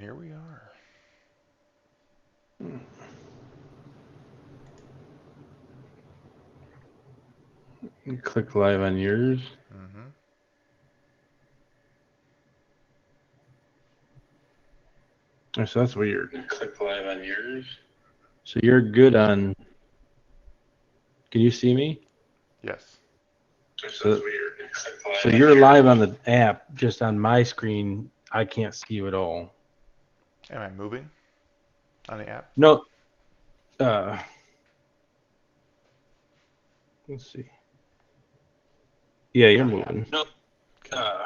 Here we are. You click live on yours. Mm-hmm. Oh, so that's weird. Click live on yours. So you're good on. Can you see me? Yes. So, so you're live on the app, just on my screen. I can't see you at all. Am I moving on the app? No. Uh, let's see. Yeah, you're moving. No. Okay.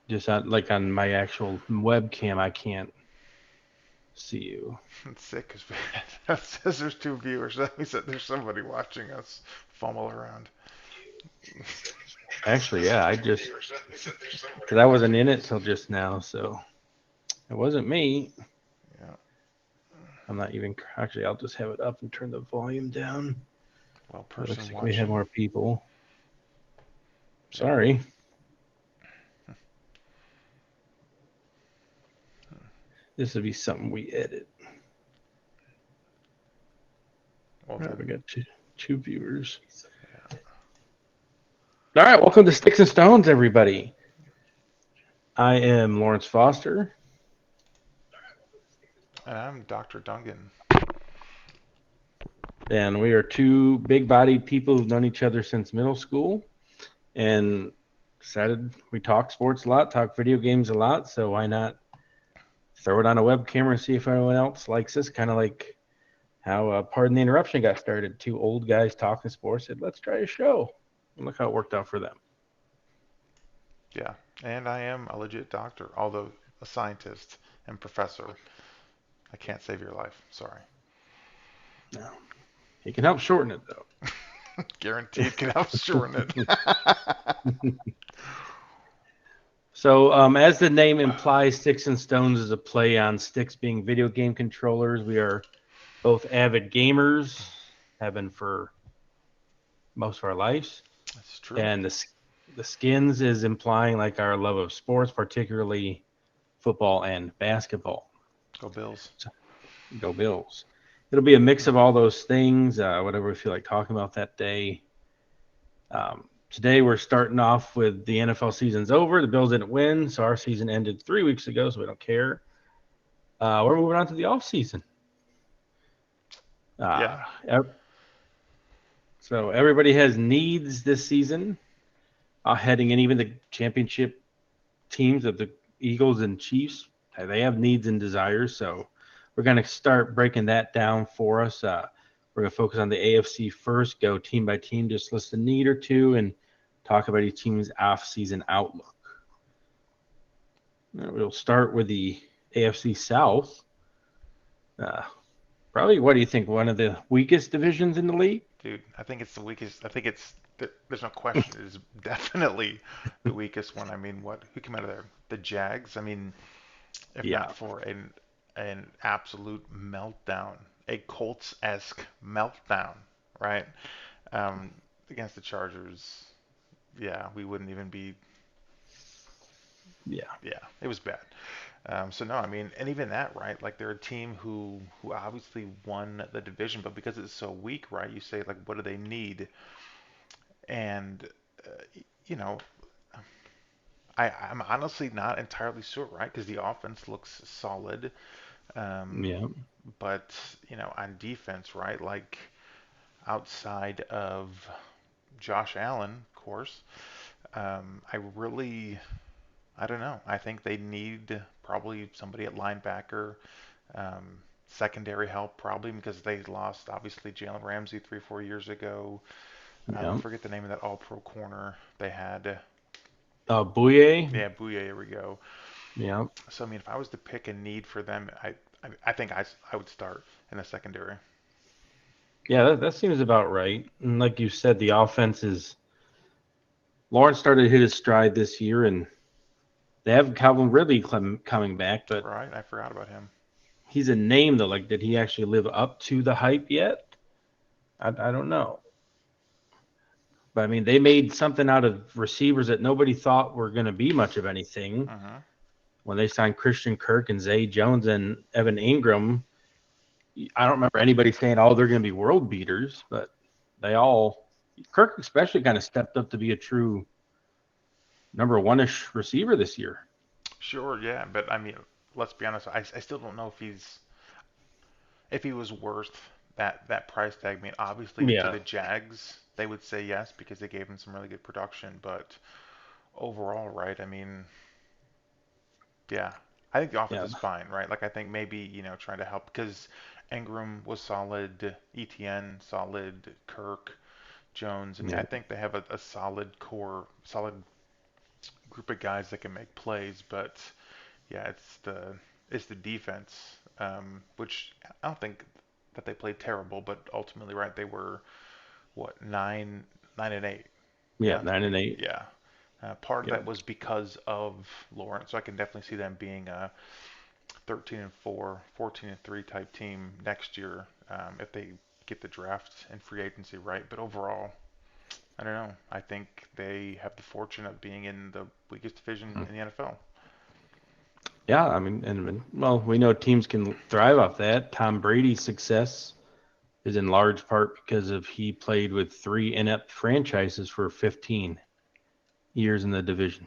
Just on my actual webcam, I can't see you. It's sick because it says there's 2 viewers. That means that there's somebody watching us fumble around. Actually, yeah, because I wasn't in it till just now, so it wasn't me. Yeah. I'm not even. Actually, I'll just have it up and turn the volume down. Well, It looks person like we have watching. more people. Yeah. Sorry. This would be something we edit. Well All right, we then. got two viewers. Yeah. All right, welcome to Sticks and Stones, everybody. I am Lawrence Foster. And I'm Dr. Dungan. And we are two big-bodied people who've known each other since middle school, and decided we talk sports a lot, talk video games a lot, so why not throw it on a web camera and see if anyone else likes this? Kind of like how Pardon the Interruption got started. Two old guys talking sports said, let's try a show. And look how it worked out for them. Yeah. And I am a legit doctor, although a scientist and professor. I can't save your life. Sorry. No. He can help shorten it, though. Guaranteed can help shorten it. So, as the name implies, Sticks and Stones is a play on sticks being video game controllers. We are both avid gamers, have been for most of our lives. That's true. And the skins is implying like our love of sports, particularly football and basketball. Go Bills. So, go Bills. It'll be a mix of all those things, whatever we feel like talking about that day. Today we're starting off with the NFL season's over. The Bills didn't win, so our season ended 3 weeks ago, so we don't care. We're moving on to the off season. Uh, Yeah. so everybody has needs this season, heading in. Even the championship teams of the Eagles and Chiefs, they have needs and desires. So we're going to start breaking that down for us. We're going to focus on the AFC first, go team by team, just list a need or two, and talk about each team's off-season outlook. We'll start with the AFC South. Probably, what do you think? One of the weakest divisions in the league? Dude, I think it's the weakest. I think there's no question. It is definitely the weakest one. I mean, who came out of there? The Jags. I mean, if Yeah. not for an absolute meltdown, a Colts-esque meltdown, right? Um, Against the Chargers. Yeah, we wouldn't even be. Yeah. Yeah, it was bad. So no, I mean, and even that, right? Like they're a team who obviously won the division, but because it's so weak, right? You say like, what do they need? And you know, I'm honestly not entirely sure, right? Because the offense looks solid, um, Yeah. but on defense, right? Like outside of Josh Allen, of course, I don't know. I think they need probably somebody at linebacker, secondary help probably because they lost obviously Jalen Ramsey 3, 4 years ago. I Yeah. forget the name of that All-Pro corner they had. Bouye. Yeah, Bouye, here we go. Yeah. So I mean, if I was to pick a need for them, I think I would start in the secondary. Yeah, that seems about right. And like you said, the offense is. Lawrence started to hit his stride this year, and they have Calvin Ridley coming back, but Right, I forgot about him. he's a name, though. Like, did he actually live up to the hype yet? I don't know. But I mean, they made something out of receivers that nobody thought were going to be much of anything. Uh-huh. when they signed Christian Kirk and Zay Jones and Evan Ingram, I don't remember anybody saying, "Oh, they're going to be world beaters," but they all, Kirk especially, kind of stepped up to be a true number one-ish receiver this year. Sure, yeah, but I mean, let's be honest. I still don't know if he was worth that price tag. I mean, obviously to Yeah, the Jags, they would say yes because they gave him some really good production, but overall, right? I mean, yeah, I think the offense yeah, is fine, right? Like I think maybe trying to help because Ingram was solid, ETN solid, Kirk, Jones. I mean, yeah, I think they have a solid core, solid group of guys that can make plays, but yeah, it's the defense, which I don't think that they played terrible, but ultimately, right, they were what 9-8, yeah. yeah, 9-8. yeah. Part of Yep. that was because of Lawrence, so I can definitely see them being a 13-4, 14-3 type team next year if they get the draft and free agency right. But overall, I don't know. I think they have the fortune of being in the weakest division in the NFL. Yeah, I mean, and well, we know teams can thrive off that. Tom Brady's success is in large part because of he played with three inept franchises for 15 years in the division,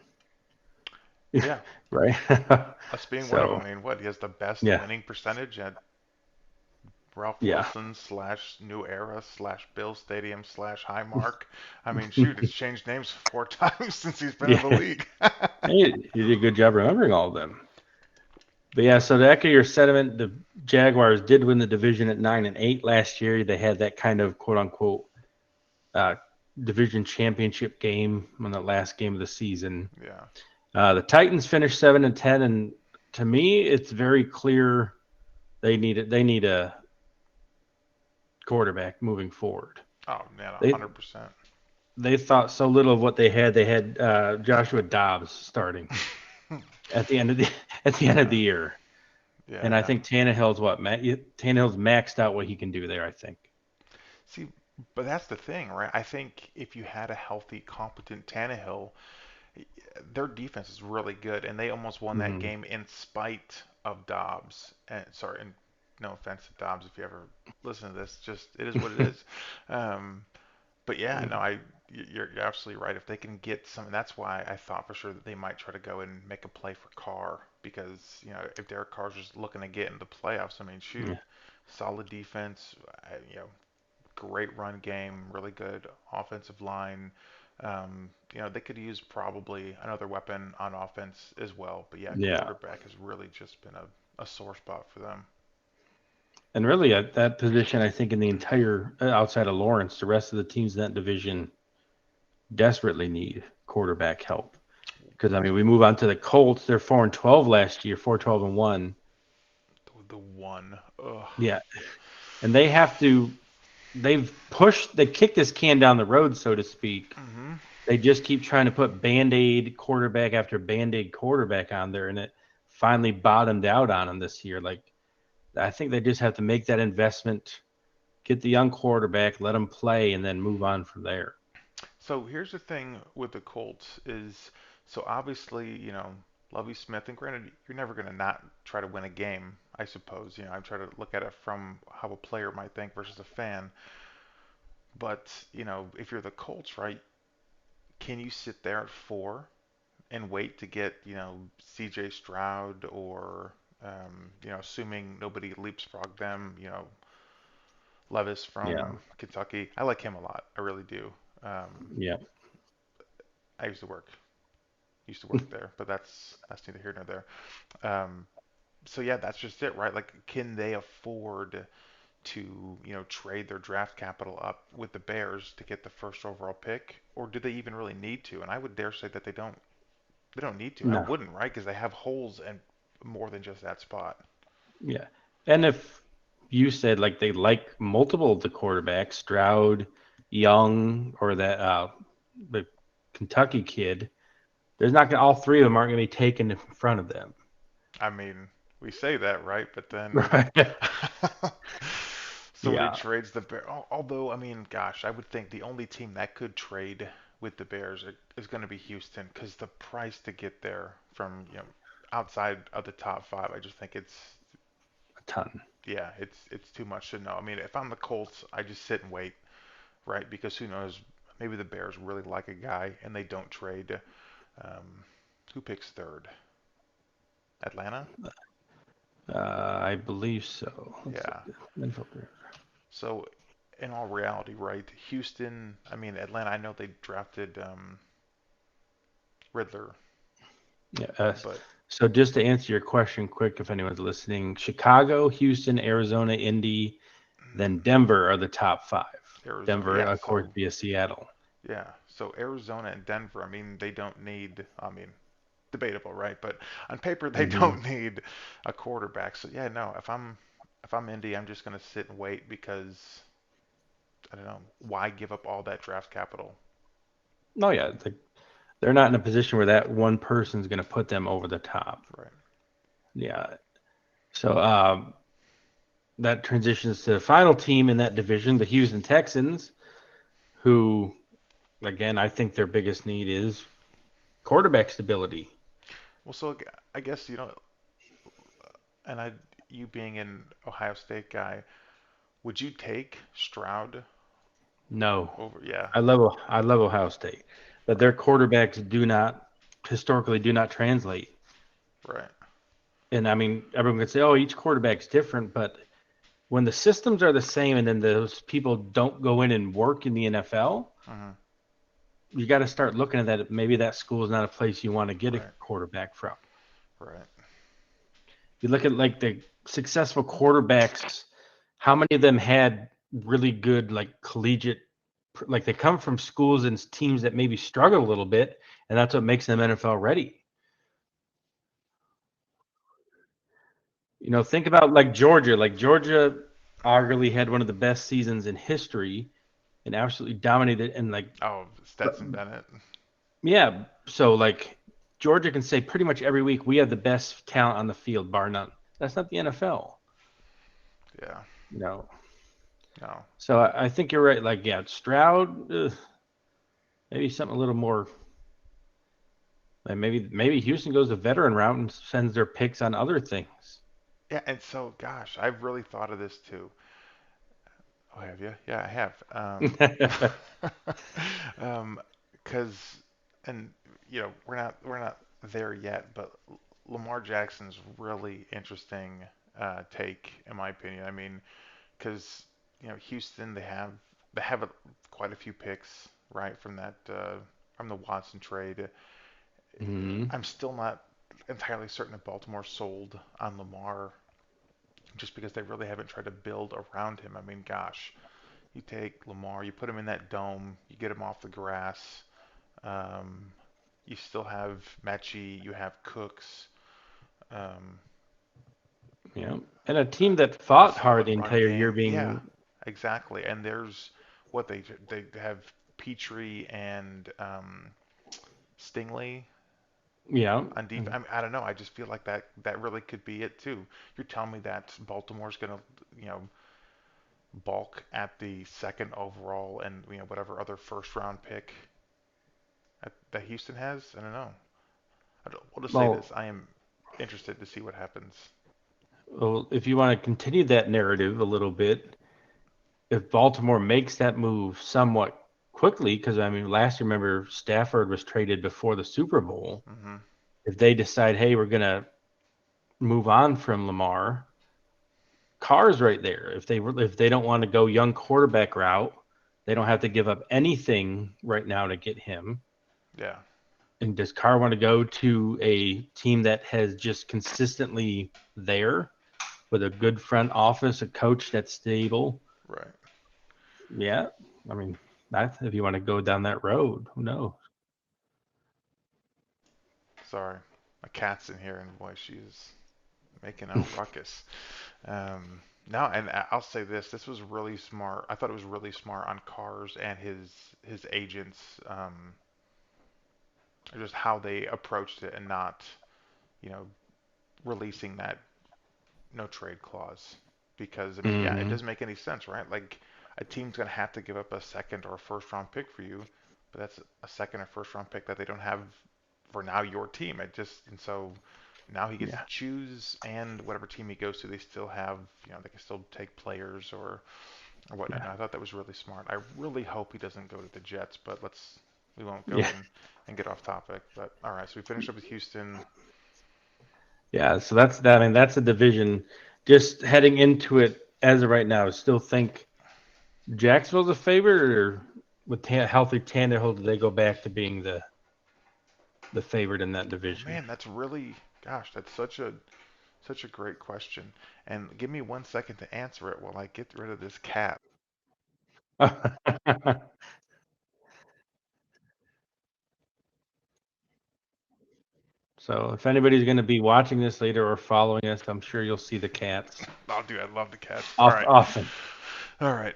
Yeah, right? us being one of them. So, I mean, what? He has the best yeah, winning percentage at Ralph yeah, Wilson slash New Era slash Bill Stadium slash Highmark. I mean, shoot, it's changed names 4 times since he's been in the yeah. league. He did a good job remembering all of them. But yeah, so to echo your sentiment, the Jaguars did win the division at 9-8 last year. They had that kind of quote unquote uh, division championship game on the last game of the season. Yeah. The Titans finished 7-10, and to me, it's very clear they need a quarterback moving forward. Oh man, They 100%. they thought so little of what they had. They had Joshua Dobbs starting at the end of the at the end of Yeah. the year, Yeah. and I No. think Tannehill's maxed out what he can do there. I think. See, but that's the thing, right? I think if you had a healthy, competent Tannehill, their defense is really good, and they almost won that Hmm. game in spite of Dobbs. And sorry, and no offense to Dobbs if you ever listen to this, just it is what it is. Um, but yeah, no, you're absolutely right. If they can get some, and that's why I thought for sure that they might try to go and make a play for Carr because if Derek Carr's just looking to get into the playoffs, I mean, shoot, Yeah, solid defense, great run game, really good offensive line. They could use probably another weapon on offense as well. But yeah, yeah, quarterback has really just been a sore spot for them. and really at that position, I think in the entire outside of Lawrence, the rest of the teams in that division desperately need quarterback help. Because I mean, we move on to the Colts. They're 4-12 last year, 4-12-1. The one, ugh. Yeah, and they have to. They kicked this can down the road, so to speak. Hmm. They just keep trying to put Band-Aid quarterback after Band-Aid quarterback on there, and it finally bottomed out on them this year. Like I think they just have to make that investment, get the young quarterback, let him play, and then move on from there. So here's the thing with the Colts is so obviously, Lovie Smith, and granted, you're never going to not try to win a game, I suppose. I try to look at it from how a player might think versus a fan. But, if you're the Colts, right, can you sit there at 4 and wait to get, CJ Stroud or, assuming nobody leapsfrog them, Levis Yeah, from Kentucky? I like him a lot. I really do. yeah, I used to work there, but that's neither here nor there. So yeah, that's just it, right? Like, can they afford to, trade their draft capital up with the Bears to get the first overall pick, or do they even really need to? And I would dare say that they don't. They don't need to. I no, wouldn't, right? Because they have holes and more than just that spot. yeah. And if you said like they like multiple of the quarterbacks, Stroud, Young, or that the Kentucky kid, there's not gonna all three of them aren't gonna be taken in front of them. I mean, we say that, right? But then Right. somebody Yeah. trades the Bears. Although, I mean, gosh, I would think the only team that could trade with the Bears is going to be Houston because the price to get there from, outside of the top five, I just think it's A ton. yeah, it's too much to know. I mean, if I'm the Colts, I just sit and wait, right? Because who knows? Maybe the Bears really like a guy and they don't trade. Um, who picks third? Atlanta? I believe so. Let's Yeah. look. Info here. So, in all reality, right? Houston, I mean, Atlanta, I know they drafted Riddler, Yeah. but So just to answer your question quick, if anyone's listening, Chicago, Houston, Arizona, Indy, then Denver are the top five. Arizona, Denver, yeah. of course, So, via Seattle. yeah. So, Arizona and Denver, I mean, they don't need, I mean, debatable, right? But on paper, they Hmm. don't need a quarterback. So, yeah, no, if I'm Indy, I'm just going to sit and wait because I don't know, why give up all that draft capital? No, yeah, they're not in a position where that one person's going to put them over the top. Right. Yeah. So that transitions to the final team in that division, the Houston Texans, who, again, I think their biggest need is quarterback stability. Well, so I guess, and you being an Ohio State guy, would you take Stroud No, over? Yeah, I love Ohio State, but right, their quarterbacks do not historically do not translate. right. And I mean, everyone could say, "Oh, each quarterback's different," but when the systems are the same and then those people don't go in and work in the NFL, Hmm. you got to start looking at that. Maybe that school is not a place you want to get a Right, quarterback from. right. You look at like the successful quarterbacks, how many of them had really good like collegiate, like they come from schools and teams that maybe struggle a little bit, and that's what makes them NFL ready. Think about like Georgia. Like Georgia arguably had one of the best seasons in history and absolutely dominated. And like, Oh, but Stetson Bennett. yeah, so like Georgia can say pretty much every week we have the best talent on the field, bar none. That's not the NFL, Yeah, you know. no. So I think you're right. Like, yeah, Stroud, maybe something a little more. Like maybe Houston goes the veteran route and sends their picks on other things. Yeah, and so, gosh, I've really thought of this too. Oh, have you? Yeah, I have. Um, because, and we're not there yet, but Lamar Jackson's really interesting take, in my opinion. I mean, because Houston they have quite a few picks right from the Watson trade. Hmm. I'm still not entirely certain if Baltimore sold on Lamar just because they really haven't tried to build around him. I mean, gosh, you take Lamar, you put him in that dome, you get him off the grass. Um, you still have Mechie, you have Cooks, um, Yeah, and a team that a fought hard solid the run entire year game. Yeah, being, exactly. And there's what they have Petrie and Stingley yeah, on defense. I don't know. I just feel like that really could be it too. You're telling me that Baltimore's gonna, you know, bulk at the second overall and whatever other first round pick that Houston has. I don't know. I'll just say this: well, I am interested to see what happens. well, if you want to continue that narrative a little bit, if Baltimore makes that move somewhat quickly, because I mean, last year, remember, Stafford was traded before the Super Bowl. Hmm. If they decide, hey, we're going to move on from Lamar, Carr's right there. If they don't want to go young quarterback route, they don't have to give up anything right now to get him. Yeah, And does Carr want to go to a team that has just consistently there with a good front office, a coach that's stable? right. Yeah, I mean, that's if you want to go down that road. Who knows? Sorry, my cat's in here, and boy, she's making a ruckus. No, and I'll say this: this was really smart. I thought it was really smart on Cars and his agents, just how they approached it and not, you know, releasing that no trade clause. Because I mean, yeah, it Hmm. doesn't make any sense, right? Like a team's gonna have to give up a second or a first round pick for you, but that's a second or first round pick that they don't have for now your team. It just and so Now he gets to Yeah. choose, and whatever team he goes to, they still have, they can still take players or whatnot. Yeah. And I thought that was really smart. I really hope he doesn't go to the Jets, but we won't go Yeah. and get off topic. But all right, so we finished up with Houston. Yeah. So that's that. I mean, that's a division. Just heading into it as of right now, still think Jacksonville's a favorite, or with healthy Tannehill, do they go back to being the favorite in that Oh division? man, that's really, gosh, that's such a great question. And give me 1 second to answer it while I get rid of this cat. So if anybody's going to be watching this later or following us, I'm sure you'll see the cats Oh, dude, I love the cats. All off right, often. all right.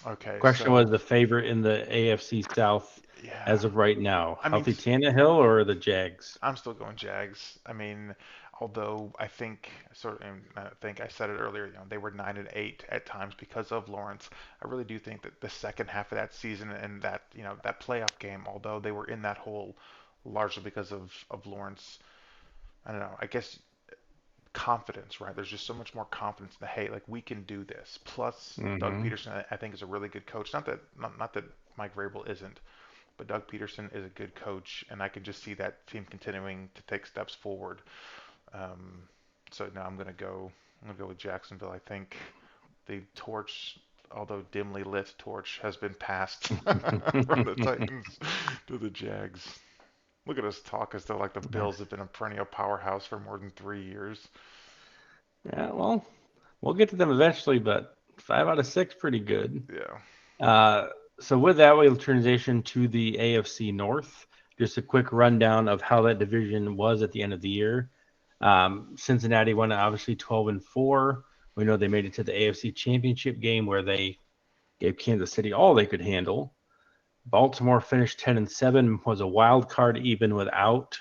Okay, Question was so the favorite in the AFC South yeah, as of right now, I mean, healthy Tannehill or the Jags? I'm still going Jags. I mean, although I think and I think I said it earlier, they were 9-8 at times because of Lawrence. I really do think that the second half of that season and that that playoff game, although they were in that hole largely because of Lawrence, I don't know. I guess confidence, right? There's just so much more confidence in the hey, like we can do this. Plus, Doug Mm-hmm. Peterson, I think, is a really good coach. Not that Mike Vrabel isn't, but Doug Peterson is a good coach, and I can just see that team continuing to take steps forward. Um, so now I'm gonna go with Jacksonville. I think the torch, although dimly lit torch, has been passed from the Titans to the Jags. Look at us talk as though like the Bills have been a perennial powerhouse for more than 3 years. Yeah, well, we'll get to them eventually, but 5 out of 6, pretty good. Yeah. Uh, so with that, we'll transition to the AFC North. Just a quick rundown of how that division was at the end of the year. Cincinnati won obviously 12-4. We know they made it to the AFC Championship game where they gave Kansas City all they could handle. Baltimore finished 10-7, was a wild card even without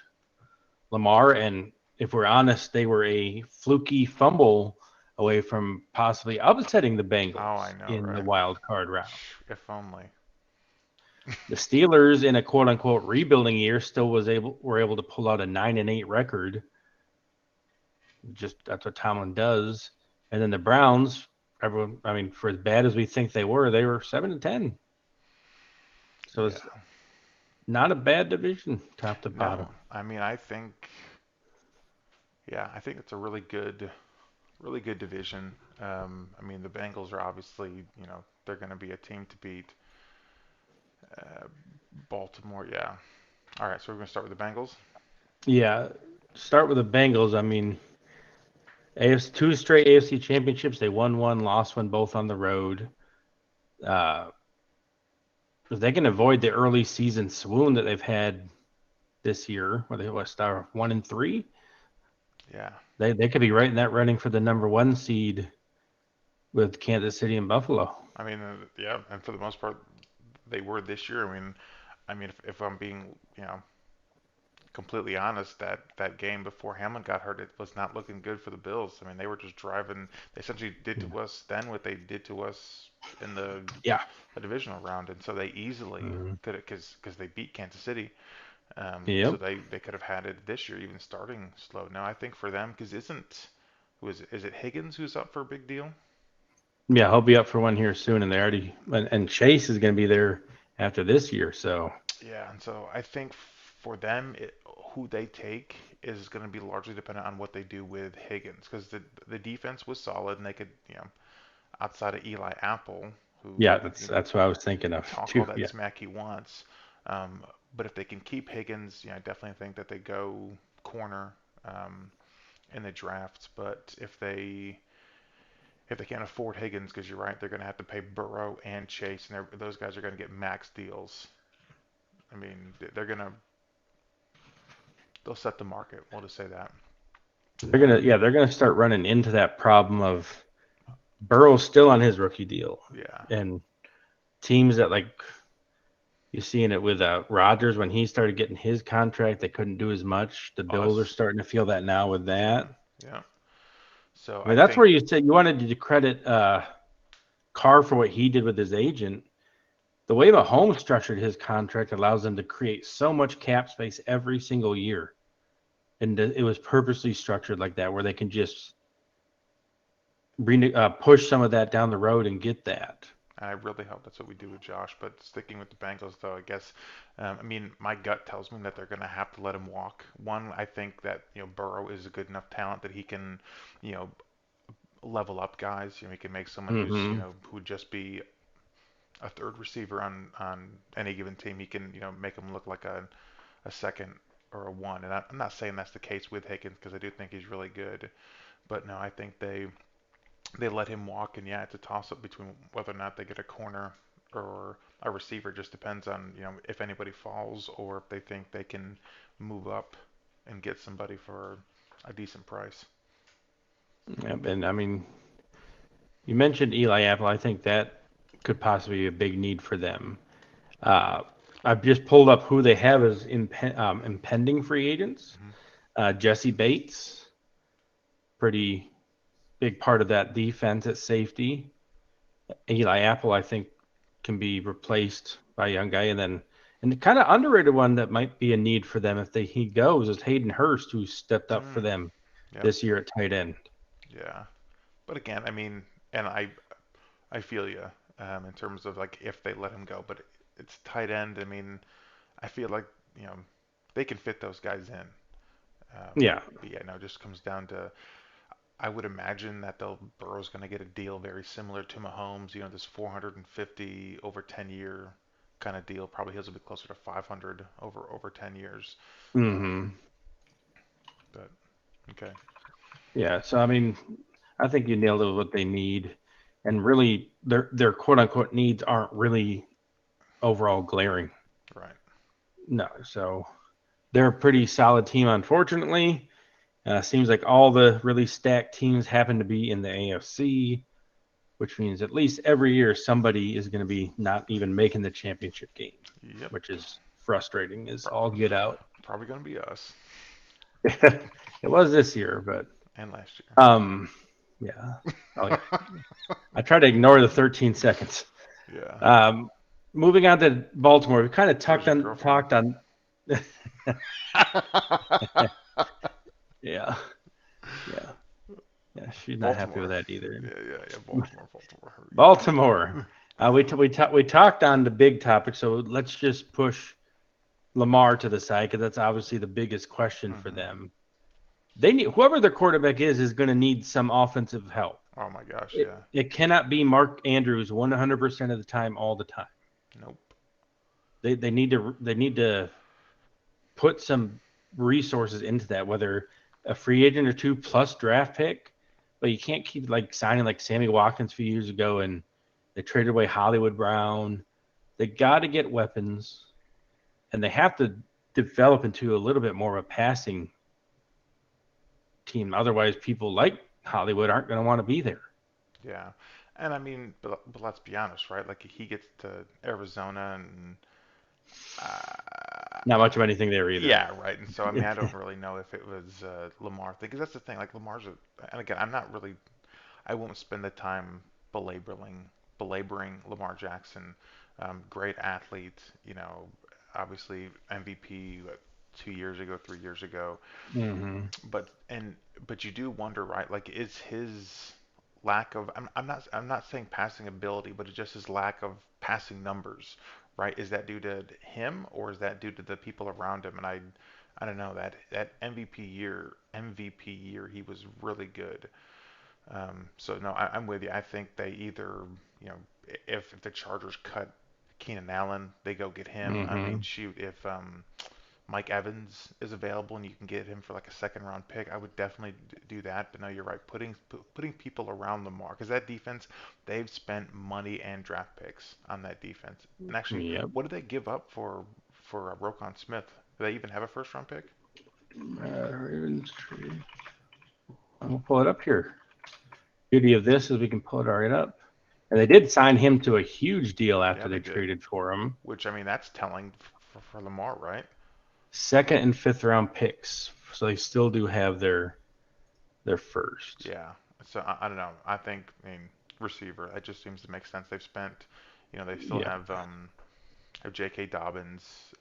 Lamar, and if we're honest, they were a fluky fumble away from possibly upsetting the Oh, I Bengals know, in the right? wild card round. If only. The Steelers, in a quote unquote rebuilding year, still were able to pull out a 9-8 record. Just that's what Tomlin does. And then the Browns, everyone, I mean, for as bad as we think they were 7-10. So it's Yeah. not a bad division, top to bottom. No, I mean, I think it's a really good division. I mean, the Bengals are obviously, they're going to be a team to beat. Uh, Baltimore, yeah. All right, so we're going to start with the Bengals. Yeah, start with the Bengals. I mean, AFC, two straight AFC championships. They won one, lost one, both on the road. Uh, if they can avoid the early season swoon that they've had this year, where they start 1-3, Yeah. they could be right in that running for the number one seed with Kansas City and Buffalo. I mean, yeah, and for the most part, they were this year. I mean, if I'm being, completely honest, that game before Hamlin got hurt, it was not looking good for the Bills. I mean, they were just driving. They essentially did Yeah. to us then what they did to us in Yeah. the divisional round, and so they easily Mhm. could because they beat Kansas City. So Yep. they could have had it this year, even starting slow. Now I think for them, because who is it Higgins who's up for a big deal? Yeah, he'll be up for one here soon, and they already and Chase is going to be there after this year. So Yeah, and so I think for them, who they take is going to be largely dependent on what they do with Higgins, because the defense was solid, and they could, outside of Eli Apple, who yeah, you that's know that's what I was thinking of talk all too. that Yeah, smack he wants, um, but if they can keep Higgins, I definitely think that they go corner in the draft. But if they can't afford Higgins, because you're right, they're going to have to pay Burrow and Chase, and those guys are going to get max deals. I mean, they'll set the market. We'll just say that. they're gonna start running into that problem of Burrow's still on his rookie deal, Yeah. and teams that like you're seeing it with Rodgers when he started getting his contract, they couldn't do as much. The Bills are Us. starting to feel that now with Yeah. that. Yeah. So I I mean, that's where think, you said you wanted to credit Carr for what he did with his agent. The way Mahomes structured his contract allows them to create so much cap space every single year. and it was purposely structured like that, where they can just push some of that down the road and get that. And I really hope that's what we do with Josh. But sticking with the Bengals, though, I guess, I mean, my gut tells me that they're going to have to let him walk. One, I think that Burrow is a good enough talent that he can, you know, level up guys. He can make someone who's Hmm. who would just be a third receiver on any given team. He can make him look like a second or a one. And I'm not saying that's the case with Higgins because I do think he's really good. But no, I think they let him walk, and yeah, it's a toss up between whether or not they get a corner or a receiver. It just depends on if anybody falls or if they think they can move up and get somebody for a decent price. And I mean, you mentioned Eli Apple. I think that could possibly be a big need for them. Uh, I've just pulled up who they have as impending free agents. Hmm. Jesse Bates, pretty big part of that defense at safety. Eli Apple, I think, can be replaced by a young guy, and the kind of underrated one that might be a need for them if he goes is Hayden Hurst, who stepped up for Mm, them yep, this year at tight end. yeah. But again, I mean, and I feel you in terms of like if they let him go, but it's tight end. I mean, I feel like you know they can fit those guys in. Yeah. But yeah, no, it just comes down to I would imagine that they'll Burrow's going to get a deal very similar to Mahomes. This 450 over 10-year kind of deal. Probably he's a bit closer to 500 over 10 years. Hmm. But okay, Yeah. So I mean, I think you nailed it with what they need, and really, their quote unquote needs aren't really overall glaring. right. No. So they're a pretty solid team, unfortunately. Seems like all the really stacked teams happen to be in the AFC, which means at least every year somebody is going to be not even making the championship game, Yep. which is frustrating as Pro- all get out. Probably going to be us It was this year, but and last year. um, yeah. Oh yeah. I try to ignore the 13 seconds. Yeah. Um, moving on to Baltimore, we kind of There's your girlfriend. talked on. Yeah, Yeah, yeah, yeah. She's not happy with Baltimore. that either. Yeah. Baltimore. Baltimore. We talked on the big topic, so let's just push Lamar to the side because that's obviously the biggest question for Hmm. them. They need whoever their quarterback is going to need some offensive help. Oh my gosh, It yeah. it cannot be Mark Andrews 100% of the time all the time. Nope. They need to put some resources into that, whether a free agent or two plus draft pick. But you can't keep like signing like Sammy Watkins a few years ago, and they traded away Hollywood Brown. They got to get weapons, and they have to develop into a little bit more of a passing team. Otherwise, people like Hollywood aren't going to want to be there. Yeah. And I mean, but let's be honest, right? Like he gets to Arizona and Not uh, much of anything there either. yeah, right. And so I mean, I don't really know if it was Lamar thing because that's the thing. Like Lamar's a, and again, I'm not really I won't spend the time belaboring Lamar Jackson. Great athlete, obviously MVP 2 years ago, 3 years ago. Hmm. But and but you do wonder, right? Like, is his lack of I'm not saying passing ability, but it's just his lack of passing numbers, right? Is that due to him or is that due to the people around him? And I don't know that MVP year he was really good. So no, I'm with you. I think they either, you know, if the Chargers cut Keenan Allen, they go get him. I mean, Hmm. shoot, if Mike Evans is available and you can get him for like a second round pick, I would definitely do that. But no, you're right. Putting people around Lamar because that defense, they've spent money and draft picks on that defense. And actually, Yep. what did they give up for Roquan Smith? Do they even have a first round pick? Ravens tree. I'll pull it up here. Beauty of this is we can pull it right up. And they did sign him to a huge deal Yeah, after they they did. traded for him. Which I mean, that's telling for Lamar, right? Second and fifth round picks. So they still do have their first. Yeah. So I don't know. I mean, receiver. That just seems to make sense. They've spent, they still Yeah. have J.K. Dobbins.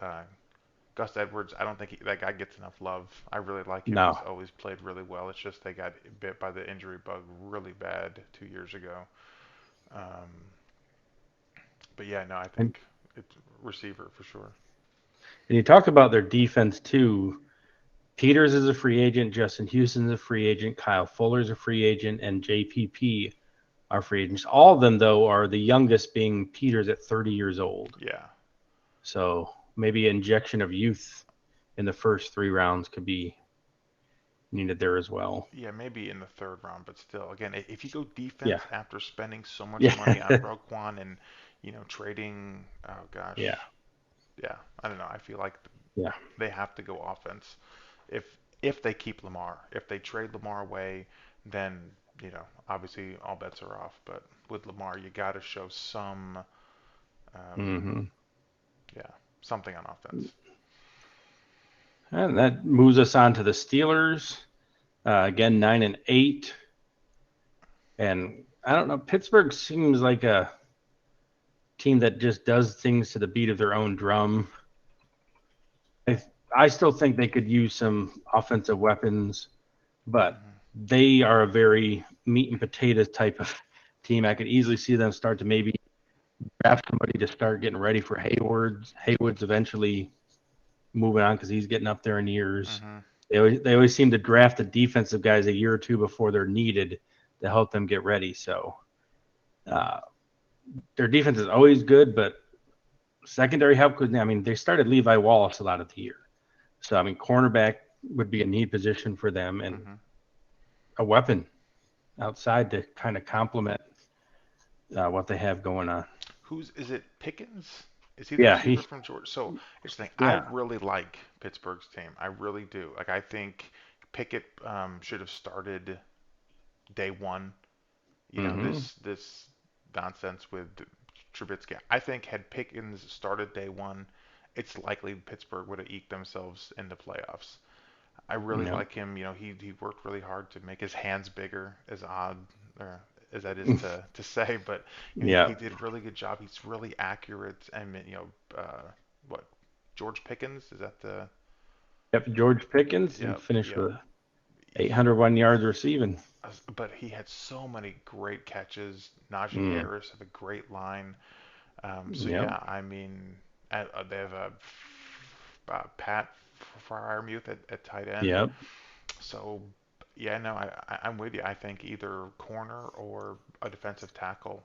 Gus Edwards, I don't think that guy gets enough love. I really like him. No. He's always played really well. It's just they got bit by the injury bug really bad 2 years ago. Um, but yeah, no, I And, think it's receiver for sure. and you talk about their defense too. Peters is a free agent, Justin Houston's a free agent, Kyle Fuller's a free agent, and JPP are free agents. All of them, though, are the youngest being Peters at 30 years old. Yeah, So maybe an injection of youth in the first 3 rounds could be needed there as well. yeah, maybe in the third round, but still, again, if you go Yeah. defense after spending so much Yeah. money on Roquan and trading, oh Yeah. gosh, yeah, I don't know. I feel like Yeah. they have to go offense if if they keep Lamar. If they trade Lamar away, then obviously all bets are off. But with Lamar, you got to show some, um, hmm yeah, something on offense. And that moves us on to the Steelers. Again, 9-8. And I don't know. Pittsburgh seems like a team that just does things to the beat of their own drum. I, I still think they could use some offensive weapons, but Hmm. they are a very meat and potatoes type of team. I could easily see them start to maybe draft somebody to start getting ready for Hayward's. Hayward's eventually moving on because he's getting up there in years. Hmm. They always seem to draft the defensive guys a year or two before they're needed to help them get ready. So uh, their defense is always good, but secondary help could. I mean, they started Levi Wallace a lot of the year, so I mean, cornerback would be a need position for them and Hmm. a weapon outside to kind of complement what they have going on. Who's is it? Pickens? Is he the Yeah, receiver from Georgia? So here's the thing. I yeah. really like Pittsburgh's team. I really do. Like I think Pickett should have started day one. hmm This nonsense with Trubisky. I think had Pickens started day one, it's likely Pittsburgh would have eked themselves into playoffs. I really Yep. like him. He worked really hard to make his hands bigger, as odd as that is to say, but he Yeah. did a really good job. He's really accurate. And what George Pickens is that the Yep. George Pickens and yep finished yep. with He 801 yards receiving. but he had so many great catches. Najee Mm. Harris have a great line. So Yep. yeah, I mean, they have a Pat Fryermuth at tight end. Yep. So yeah, no, I'm with you. I think either corner or a defensive tackle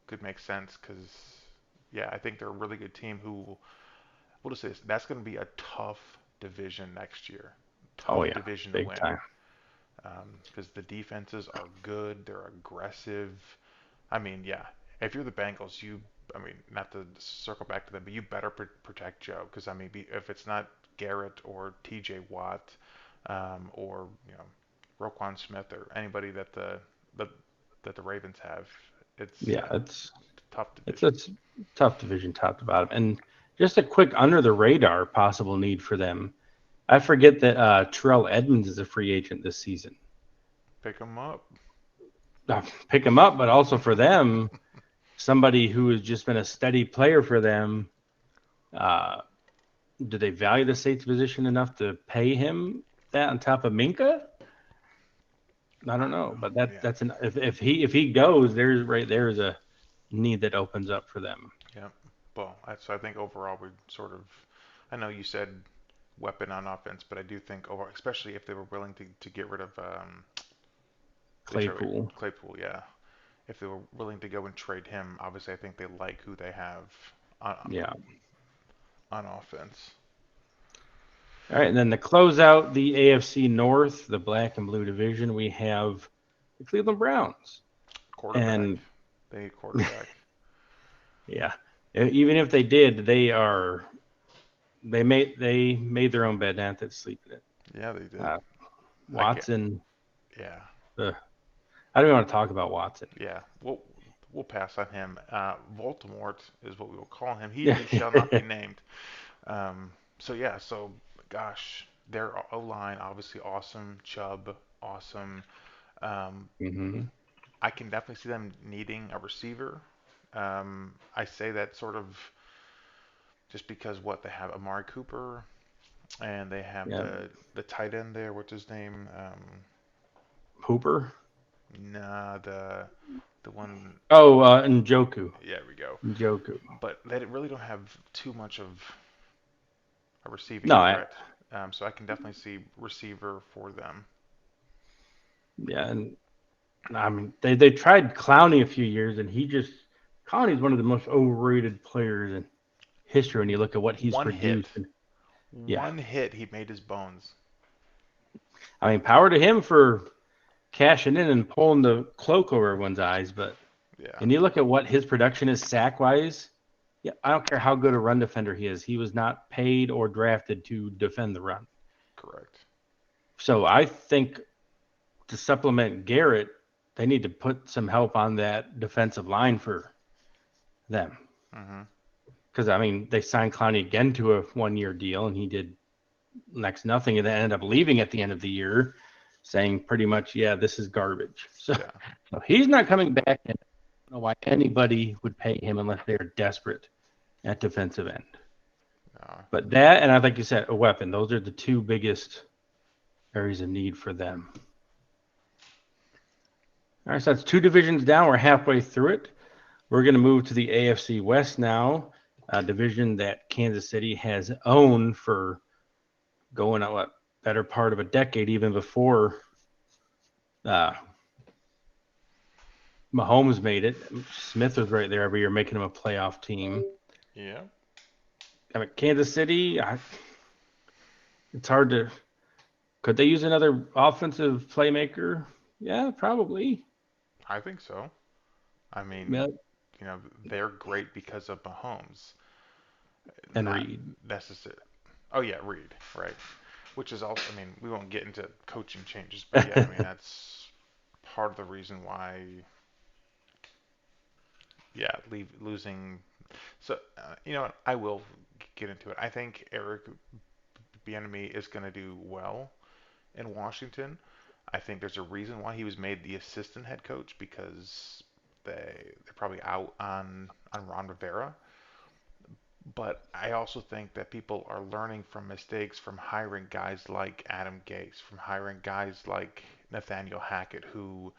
could make sense because yeah, I think they're a really good team who we'll just say this, that's going to be a tough division next year. Oh Tough yeah. division to Big win time. because the defenses are good. They're aggressive. I mean, yeah. If you're the Bengals, I mean, not to circle back to them, but you better protect Joe because I mean, if it's not Garrett or T.J. Watt, or Roquan Smith or anybody the that the Ravens have, it's Yeah. yeah, tough It's a division. tough division, top to bottom. And just a quick under the radar possible need for them. I forget that Terrell Edmonds is a free agent this season. Pick them up. Pick him up, but also for them, somebody who has just been a steady player for them. Uh, do they value the safety position enough to pay him that on top of Minka? I I don't don't know, know. but that Yeah, that's an if he goes, there's a need that opens up for them. yeah. Well, so I think overall we sort of. I know you said weapon on offense, but I do think overall, especially if they were willing to get rid of they trade Claypool. Claypool, yeah. If they were willing to go and trade him, obviously I think they like who they have on Yeah. on offense. All right, and then to close out the AFC North, the black and blue division, we have the Cleveland Browns. Quarterback, And they need quarterback. yeah, even if they did, they made their own bed and had to sleep in it. Yeah, they did. Uh, I can't. Watson, Yeah, uh, I don't even want to talk about Watson. yeah. We'll pass on him. Voldemort is what we will call him. He Yeah. who shall not be named. So yeah. So gosh, their O line obviously awesome. Chubb awesome. Um, hmm I can definitely see them needing a receiver. I say that sort of just because what they have Amari Cooper and they have Yeah, the tight end there. What's his name? Hooper. Nah, the one. Oh, Njoku. Yeah, we go. Njoku. But they really don't have too much of a receiving No, threat. So I can definitely see receiver for them. yeah, and I mean they tried Clowney a few years, and Clowney's one of the most overrated players in history when you look at what he's One produced. hit, And yeah, one hit, he made his bones. I mean, power to him for cashing in and pulling the cloak over everyone's eyes. But Yeah, when you look at what his production is sack wise, yeah, I don't care how good a run defender he is. He was not paid or drafted to defend the run. correct. So I think to supplement Garrett, they need to put some help on that defensive line for them. Hmm. Because I mean, they signed Clowney again to a 1 year deal, and he did next nothing, and then ended up leaving at the end of the year, saying pretty much, "Yeah, this is garbage." So, Yeah. so he's not coming back, and I don't know why anybody would pay him unless they are desperate at defensive end. No. But that, and I like you said, a weapon. Those are the two biggest areas of need for them. All right, so that's two divisions down. We're halfway through it. We're going to move to the AFC West now, a division that Kansas City has owned for going on what better part of a decade, even before uh, Mahomes made it. Smith was right there every year, making him a playoff team. Yeah. I mean, Kansas City, it's hard to. Could they use another offensive playmaker? Yeah, probably. I think so. I mean, Yeah, they're great because of Mahomes, and not Reed. necessary. Oh yeah, Reed, right? Which is also, I mean, we won't get into coaching changes, but yeah, I mean that's part of the reason why, yeah, losing. So you know what? I will get into it. I think Eric Bieniemy is going to do well in Washington. I think there's a reason why he was made the assistant head coach because they're probably out on Ron Rivera. But I also think that people are learning from mistakes from hiring guys like Adam Gase, from hiring guys like Nathaniel Hackett, who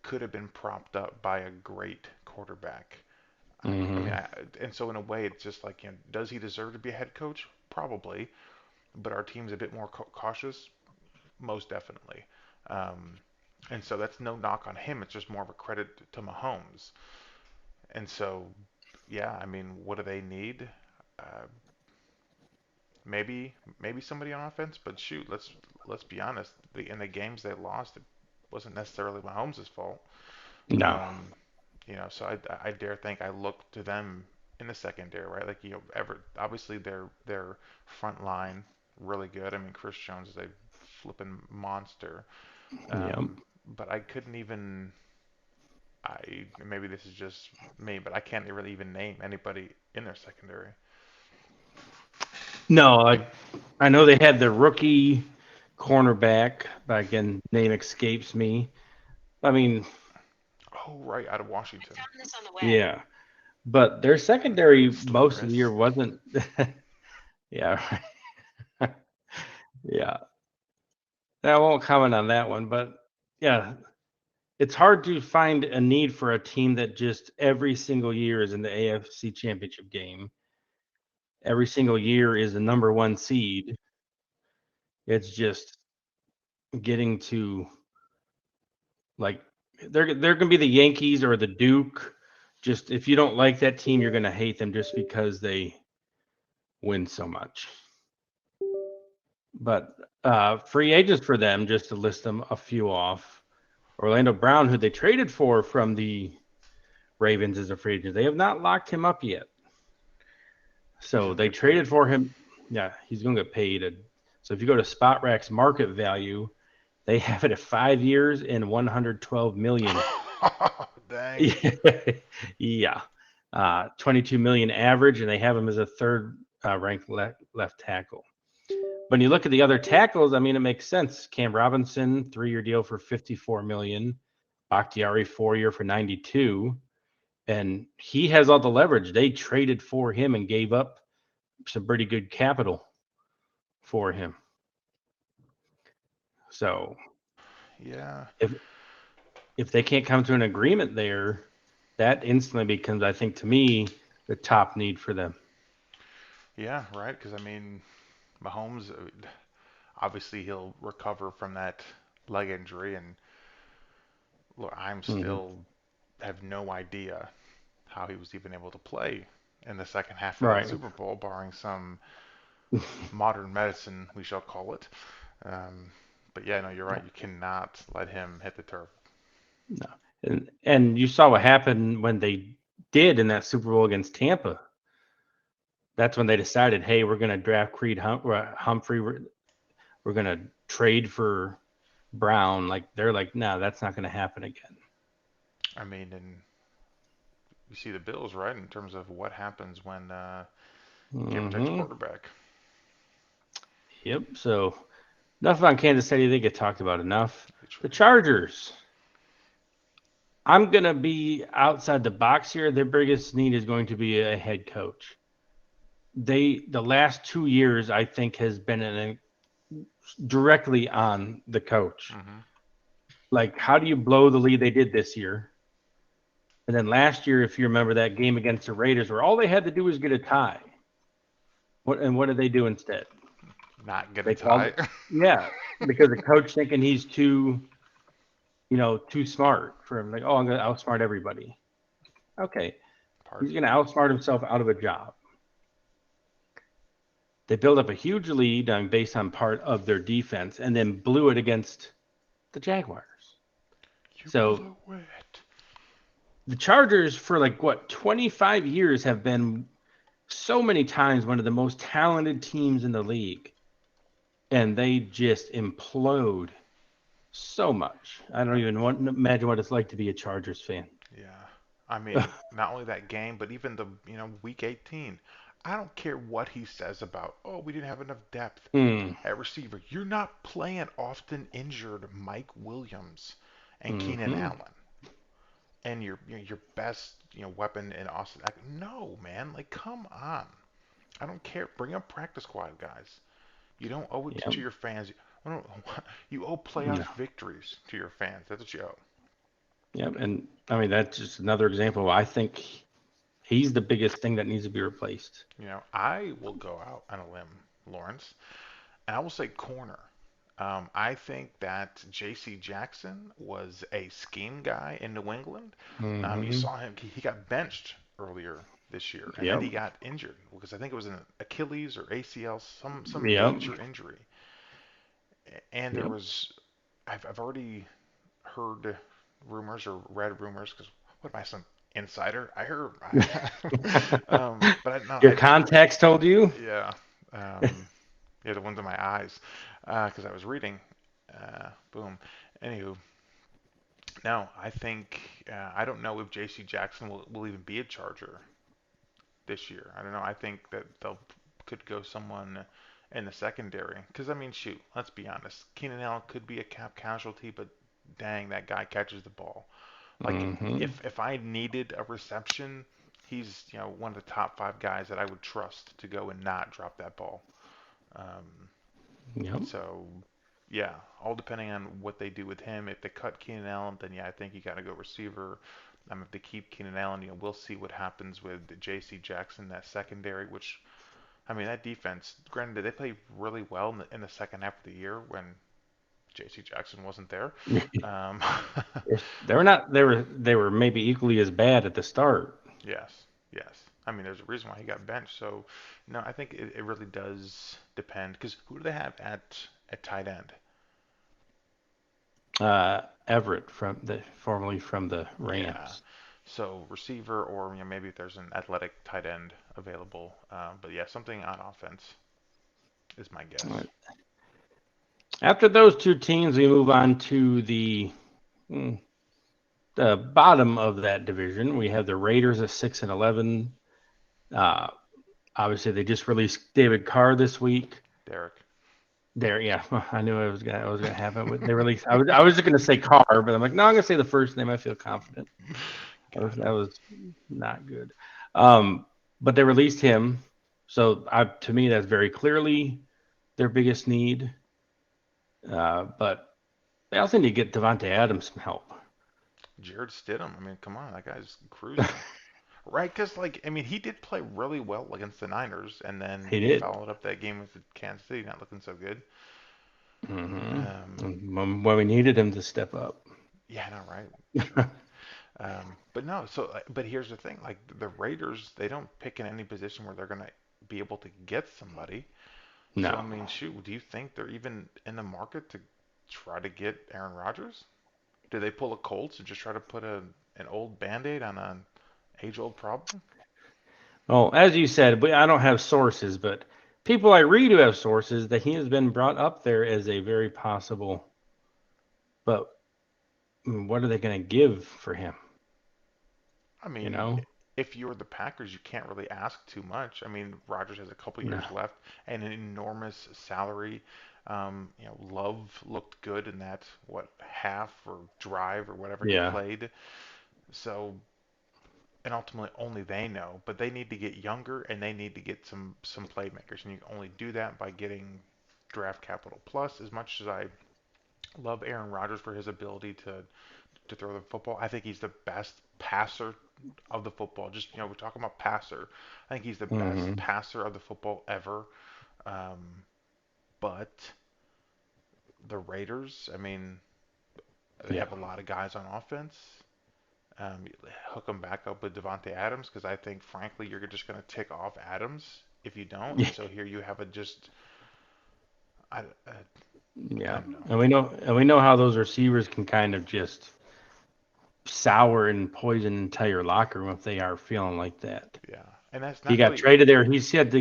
could have been propped up by a great quarterback. I mean, Mm-hmm. and so in a way, it's just like, does he deserve to be a head coach? Probably, but our team's a bit more cautious, most definitely. Um, and so that's no knock on him. It's just more of a credit to Mahomes. And so, yeah, I mean, what do they need? Uh, maybe somebody on offense, but shoot, let's be honest. In the games they lost, it wasn't necessarily Mahomes' fault. No. Um, so I dare think I look to them in the secondary, right? Like obviously their front line really good. I mean, Chris Jones is a flipping monster. Yep. But I couldn't even. Maybe this is just me, but I can't really even name anybody in their secondary. No, I know they had the rookie cornerback, but again, name escapes me. I mean, Oh, right, out of Washington. yeah, but their secondary most of the year Sluggerus. wasn't. Yeah, yeah. I won't comment on that one, but yeah, it's hard to find a need for a team that just every single year is in the AFC Championship game. Every single year is the number one seed. It's just getting to like they're gonna be the Yankees or the Duke. Just if you don't like that team, you're gonna hate them just because they win so much. But free agents for them, just to list them a few off. Orlando Brown, who they traded for from the Ravens as a free agent, they have not locked him up yet. He's So gonna they get paid. traded for him. Yeah, he's going to get paid. So if you go to SpotRack's market value, they have it at 5 years and 112 million. Dang. Yeah, 22 million average, and they have him as a third ranked left tackle. When you look at the other tackles, I mean, it makes sense. Cam Robinson, 3 year deal for 54 million. Bakhtiari, 4 year for 92. And he has all the leverage. They traded for him and gave up some pretty good capital for him. So Yeah. if they can't come to an agreement there, that instantly becomes, I think, to me, the top need for them. Yeah, right. Because I mean, Mahomes, obviously he'll recover from that leg injury, and look, I'm Mm-hmm. still have no idea how he was even able to play in the second half of that Right. Super Bowl, barring some modern medicine, we shall call it. Um, but yeah, no, you're right. You cannot let him hit the turf. No. And you saw what happened when they did in that Super Bowl against Tampa. That's when they decided, hey, we're going to draft Humphrey. We're going to trade for Brown. Like they're like, no, that's not going to happen again. I mean, and you see the Bills, right, in terms of what happens when you can't protect your Mm-hmm. quarterback. Yep. So enough on Kansas City. They get talked about enough. The Detroit. Chargers. I'm going to be outside the box here. Their biggest need is going to be a head coach. The last 2 years, I think, has been directly on the coach. Mm-hmm. Like, how do you blow the lead they did this year? And then last year, if you remember that game against the Raiders, where all they had to do was get a tie. What did they do instead? Not get a They called tie. it, yeah, because the coach thinking he's too smart for him. Like, oh, I'm going to outsmart everybody. Okay, he's Pardon? going to outsmart himself out of a job. They built up a huge lead based on part of their defense, and then blew it against the Jaguars. You So blew it. the Chargers, for 25 years, have been so many times one of the most talented teams in the league, and they just implode so much. I don't even want to imagine what it's like to be a Chargers fan. Yeah. I mean, not only that game, but even the, week 18. I don't care what he says about, oh, we didn't have enough depth Mm, at receiver. You're not playing often injured Mike Williams and Keenan hmm Allen and your best, weapon in Austin. Like, no, man. Like, come on. I don't care. Bring up practice squad guys. You don't owe it Yep. to your fans. I don't, you owe playoff No. victories to your fans. That's what you owe. Yep. And I mean, that's just another example. I think he's the biggest thing that needs to be replaced. I will go out on a limb, Lawrence, and I will say corner. I think that J.C. Jackson was a scheme guy in New England. You Hmm saw him; he got benched earlier this year, and then Yep. he got injured because I think it was an Achilles or ACL, some Yep. major injury. And there Yep. was, I've already heard rumors or read rumors because what am I, some insider? I heard, but I no, Your contacts told you? yeah, um, yeah, the ones in my eyes, because I was reading. Boom. Anywho, no, I think I don't know if J.C. Jackson will even be a Charger this year. I don't know. I think that they'll could go someone in the secondary. Because I mean, shoot, let's be honest. Keenan Allen could be a cap casualty, but dang, that guy catches the ball. Like Hmm if I needed a reception, he's one of the top five guys that I would trust to go and not drop that ball. Um, Yep. so yeah, all depending on what they do with him. If they cut Keenan Allen, then yeah, I think you got to go receiver. If they keep Keenan Allen, we'll see what happens with J.C. Jackson, that secondary. Which I mean, that defense. Granted, they played really well in the second half of the year when J.C. Jackson wasn't there. Um, They were not. They were maybe equally as bad at the start. yes, yes. I mean, there's a reason why he got benched. So no, I think it really does depend. Because who do they have at tight end? Everett formerly from the Yeah. Rams. So receiver, or maybe if there's an athletic tight end available. But yeah, something on offense is my All guess. right. After those two teams, we move on to mm, the bottom of that division. We have the Raiders at 6-11. Uh, Obviously, they just released David Carr this week. Derek. There, yeah, I knew it was gonna happen. They released. I was just gonna say Carr, but I'm like, no, I'm gonna say the first name. I feel confident. That was Got that him. was not good. Um, but they released him, So to me, that's very clearly their biggest need. But they also need to get Devontae Adams some help. Jared Stidham, I mean, come on, that guy's cruising. Right, because like I mean, he did play really well against the Niners, and then He he did. followed up that game with Kansas City, not looking so good. Hmm. Um, When we needed him to step up. yeah, no, right. But no, so but here's the thing, like the Raiders, they don't pick in any position where they're gonna be able to get somebody. So I No. mean, shoot, do you think they're even in the market to try to get Aaron Rodgers? Do they pull a Colts and just try to put an old Band-Aid on an age-old problem? Well, as you said, I don't have sources, but people I read who have sources that he has been brought up there as a very possible. But what are they going to give for him? I You mean, know? if you're the Packers, you can't really ask too much. I mean, Rodgers has a couple No. years left and an enormous salary. Love looked good in that half or drive or whatever he Yeah. played. So, and ultimately only they know, but they need to get younger and they need to get some playmakers, and you can only do that by getting draft capital. Plus, as much as I love Aaron Rodgers for his ability to throw the football, I think he's the best passer of the football. Just, we're talking about passer. I think he's the best Hmm. passer of the football ever. Um, but the Raiders, I mean, they Yeah. have a lot of guys on offense. Hook them back up with Devontae Adams because I think, frankly, you're just going to tick off Adams if you don't. And so here you have a just, I Yeah. don't know. And we know how those receivers can kind of just sour and poison an entire locker room if they are feeling like that. Yeah, and that's He not got really. traded there. He said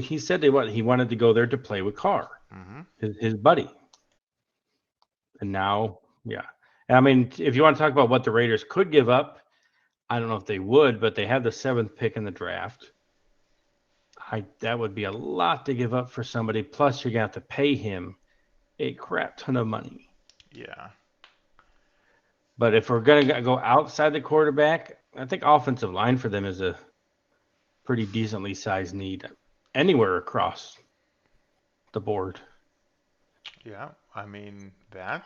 what he wanted to go there to play with Carr, Hmm. his buddy. And now, yeah. And I mean, if you want to talk about what the Raiders could give up, I don't know if they would, but they have the seventh pick in the draft. That would be a lot to give up for somebody. Plus, you're gonna have to pay him a crap ton of money. Yeah, But if we're gonna go outside the quarterback, I think offensive line for them is a pretty decently sized need anywhere across the board. yeah. I mean that.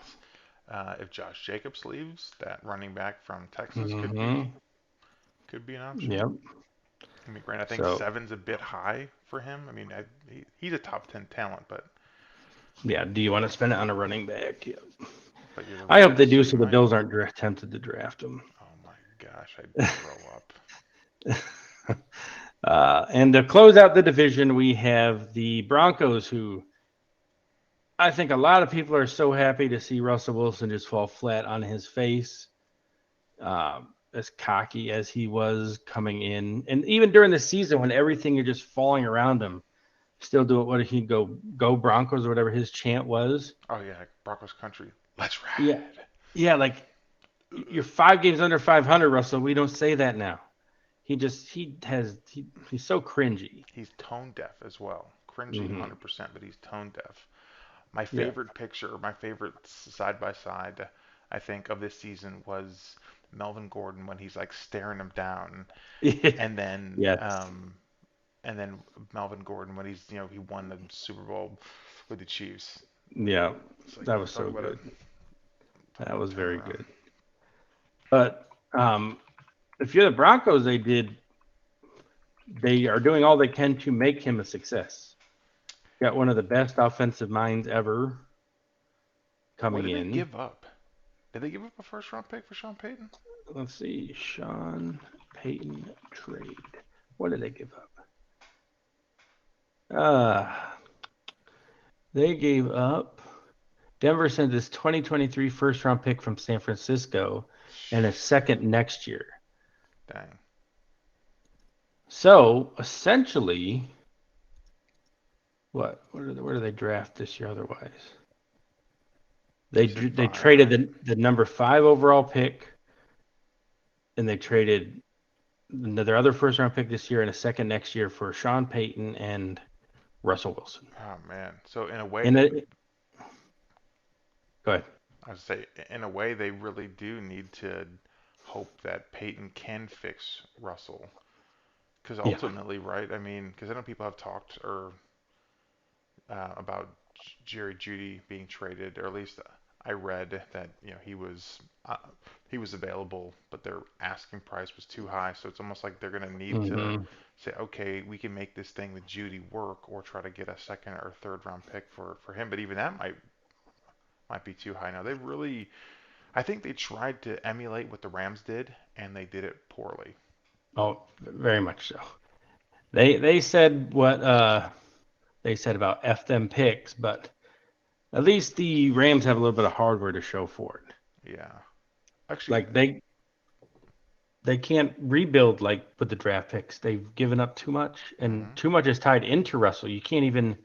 If Josh Jacobs leaves, that running back from Texas could be Hmm. could be an option. Yep. I mean, granted, I think So seven's a bit high for him. I mean, he's a top 10 talent, yeah, do you want to spend it on a running back? Yeah. but you're the I hope they Raiders, do, so you so the might. Bills aren't tempted to draft him. Oh my gosh, I'd throw up. And to close out the division, we have the Broncos, who I think a lot of people are so happy to see Russell Wilson just fall flat on his face, as cocky as he was coming in. And even during the season when everything is just falling around him, still do it. What did he go Broncos or whatever his chant was? Oh yeah, Broncos country. Let's Yeah. ride. Yeah, like you're 5 games under 500, Russell. We don't say that now. He's so cringy. He's tone deaf as well. Cringy Hmm. 100%, but he's tone deaf. My Yeah. favorite picture, or my favorite side by side, I think, of this season was Melvin Gordon when he's like staring him down, and then Yes. um, and then Melvin Gordon when he won the Super Bowl with the Chiefs. Yeah. It's like, That was talk so about a good. That was very turnaround. good. But if you're the Broncos, they are doing all they can to make him a success. Got one of the best offensive minds ever What coming did they in. give up? Did they give up a first round pick for Sean Payton? Let's see, Sean Payton trade. What did they give up? They gave up. Denver sent this 2023 first round pick from San Francisco and a second next year. Dang. So essentially, where do they draft this year otherwise? You They said they five, traded right? the number 5 overall pick, and they traded their other first round pick this year and a second next year for Sean Payton and Russell Wilson. Oh man. So in a way, And go ahead. I would say in a way they really do need to hope that Peyton can fix Russell because Yeah. ultimately, right? I mean, because I know people have talked or about Jerry Judy being traded, or at least I read that uh, he was available, but their asking price was too high. So it's almost like they're going to need to Hmm. say, okay, we can make this thing with Judy work, or try to get a second or third round pick for him. But even that might be too high. Now they really, I think they tried to emulate what the Rams did, and they did it poorly. Oh, very much so. They said what they said about F them picks, but at least the Rams have a little bit of hardware to show for it. Yeah, actually, Like they can't rebuild like with the draft picks. They've given up too much, and hmm too much is tied into Russell. You can't even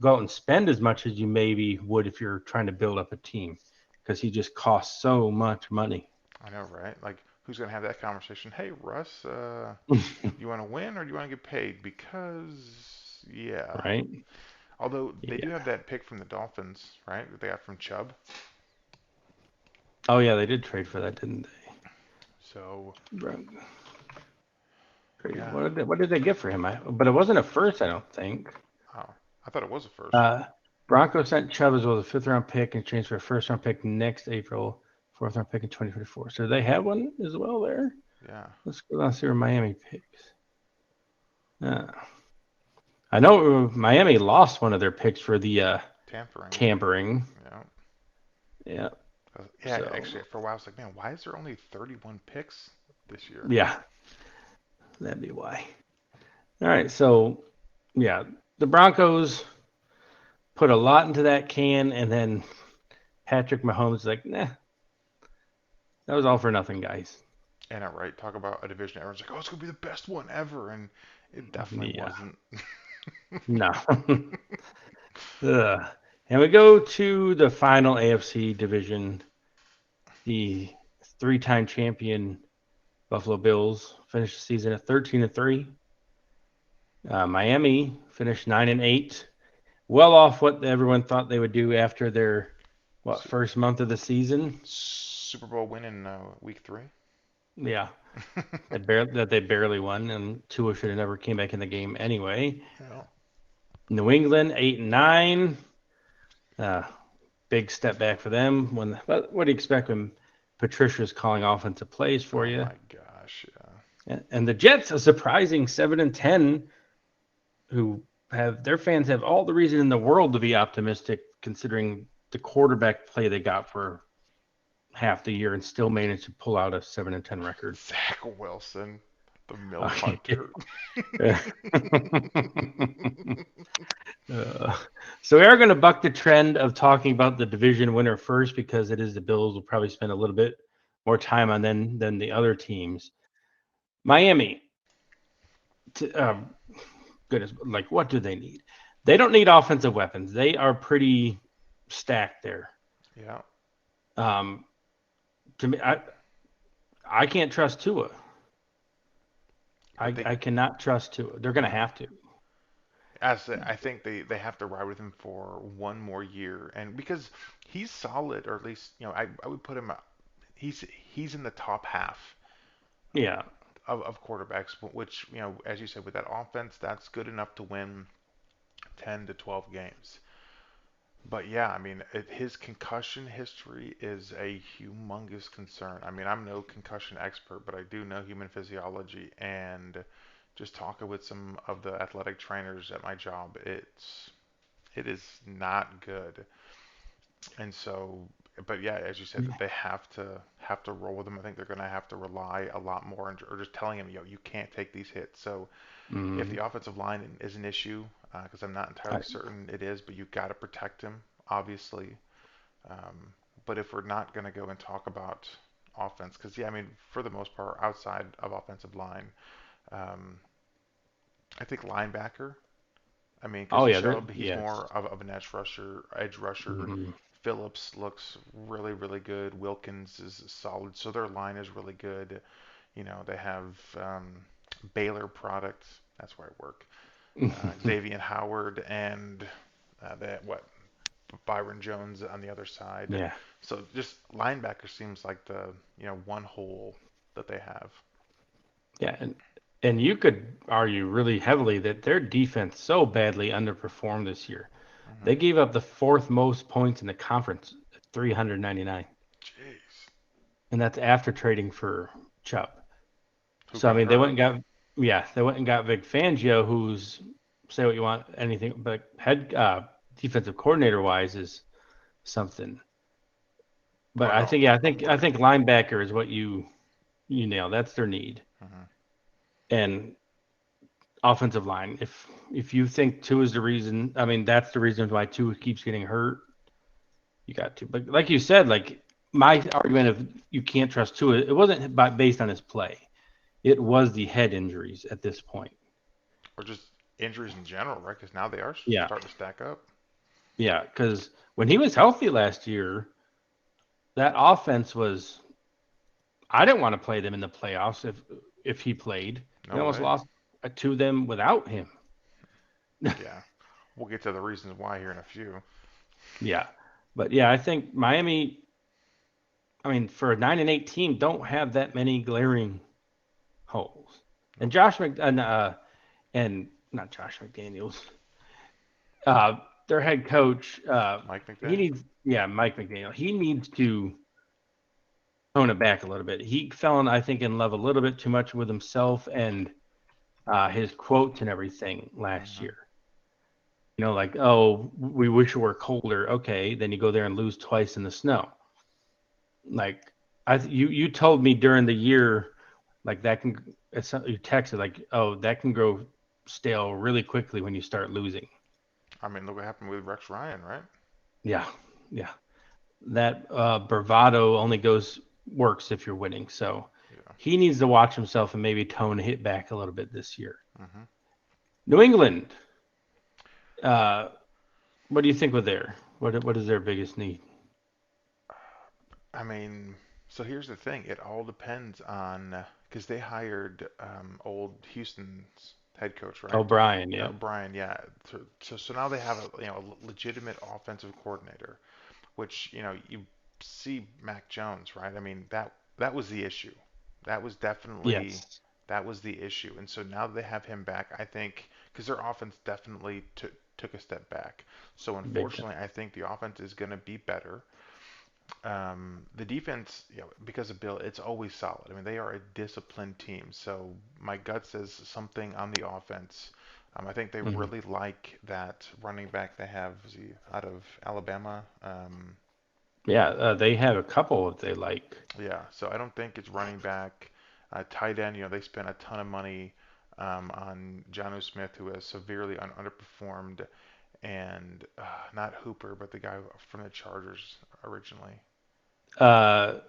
go out and spend as much as you maybe would if you're trying to build up a team because he just costs so much money. I know, right? Like, who's gonna have that conversation? Hey, Russ, you want to win or do you want to get paid? Because, yeah. Right? Although they do Yeah. have that pick from the Dolphins, right? That they got from Chubb. Oh yeah, they did trade for that, didn't So, they? Right. Crazy. yeah. What did they get for him? But it wasn't a first, I don't think. Oh, I thought it was a first. Uh, Broncos sent Chubb as well as a fifth round pick and changed for a first round pick next April, fourth round pick in 2024. So they have one as well there. Yeah. Let's go down and see where Miami picks. Uh, I know Miami lost one of their picks for the Tampering. tampering. Yeah. Yeah. Yeah, So actually, for a while, I was like, man, why is there only 31 picks this year? yeah, that'd be why. All right. So yeah, the Broncos put a lot into that can, and then Patrick Mahomes is like, nah, that was all for nothing, guys. And right, talk about a division. Everyone's like, oh, it's gonna be the best one ever, and it definitely Yeah. wasn't. No. Ugh. And we go to the final AFC division. The three-time champion Buffalo Bills finished the season at 13-3. Miami finished 9-8, well off what everyone thought they would do after their Su- first month of the season. Super Bowl win in week 3. Yeah, that they barely won, and Tua should have never came back in the game anyway. Yeah. New England 8-9. Uh, Big step back for them. What do you expect when Patricia's calling offensive plays for Oh you? my gosh, yeah. And the Jets, a surprising 7-10, who have their fans have all the reason in the world to be optimistic, considering the quarterback play they got for half the year, and still managed to pull out a 7-10 record. Zach Wilson, the MILF Okay. Hunter. Uh, so we are going to buck the trend of talking about the division winner first because it is the Bills. We'll probably spend a little bit more time on than the other teams. Miami, goodness, like what do they need? They don't need offensive weapons. They are pretty stacked there. Yeah, Um, to me, I can't trust Tua. I I think cannot trust Tua. They're going to yeah. have to. I think they have to ride with him for one more year, and because he's solid, or at least I would put him. He's in the top half Yeah. of quarterbacks, which as you said, with that offense, that's good enough to win 10 to 12 games. But yeah, I mean, his concussion history is a humongous concern. I mean, I'm no concussion expert, but I do know human physiology, and just talking with some of the athletic trainers at my job, it is not good. And so, but yeah, as you said, they have to roll with him. I think they're going to have to rely a lot more, or just telling him, you can't take these hits. So if Mm, the offensive line is an issue, because I'm not I, entirely certain it is, but you've got to protect him, obviously. But if we're not going to go and talk about offense, because yeah, I mean, for the most part, outside of offensive line, um, I think linebacker. I mean, because oh yeah, Chubb, he's yes. more of an edge rusher. Edge rusher. Mm, Phillips looks really, really good. Wilkins is solid. So their line is really good. They have Baylor product. That's where I work. Xavier Howard and that what Byron Jones on the other side. yeah, So just linebacker seems like the one hole that they have. yeah. And you could argue really heavily that their defense so badly underperformed this year. Hmm. They gave up the fourth most points in the conference at 399, Jeez. and that's after trading for Chubb. Who So I got mean, they went hurt? and got yeah, they went and got Vic Fangio, who's say what you want, anything, but head defensive coordinator wise is something. But Oh I no, think yeah, I unbelievable. think linebacker is what you nail. That's their need, Hmm. and offensive line. If you think two is the reason, I mean that's the reason why two keeps getting hurt. You got to, but like you said, like my argument of you can't trust Tua, it wasn't based on his play. It was the head injuries at this point. Or just injuries in general, right? Because now they are Yeah, starting to stack up. yeah, because when he was healthy last year, that offense was. I didn't want to play them in the playoffs if he played. We No almost way. lost to them without him. Yeah. We'll get to the reasons why here in a few. Yeah, but yeah, I think Miami. I mean, for a 9-8 team, don't have that many glaring holes. And Nope. Josh Mc and not Josh McDaniels, uh, their head coach, Mike he McDaniel. needs, yeah, Mike McDaniel. He needs to tone it back a little bit. He fell in, I think, in love a little bit too much with himself and his quotes and everything last Hmm. year. You know, like, oh, we wish it were colder. Okay, then you go there and lose twice in the snow. Like, you told me during the year, like that can, you texted like, oh, that can grow stale really quickly when you start losing. I mean, look what happened with Rex Ryan, right? Yeah, yeah. That bravado only goes works if you're winning. So Yeah. he needs to watch himself and maybe tone hit back a little bit this year. Hmm. New England, uh, what do you think with there? What is their biggest need? I mean, so here's the thing. It all depends on because they hired old Houston's head coach, right? O'Brien, yeah, Brian, yeah. So now they have a legitimate offensive coordinator, which you see Mac Jones, right? I mean that was the issue. That was definitely yes, that was the issue. And so now that they have him back, I think because their offense definitely took a step back. So big time. unfortunately, I think the offense is going to be better. The defense, because of Bill, it's always solid. I mean, they are a disciplined team. So my gut says something on the offense. I think they Hmm. really like that running back they have is he out of Alabama. Yeah, they have a couple that they like. Yeah, so I don't think it's running back. Tight end, they spent a ton of money on Jonnu Smith, who has severely underperformed, and not Hooper, but the guy from the Chargers originally. Uh,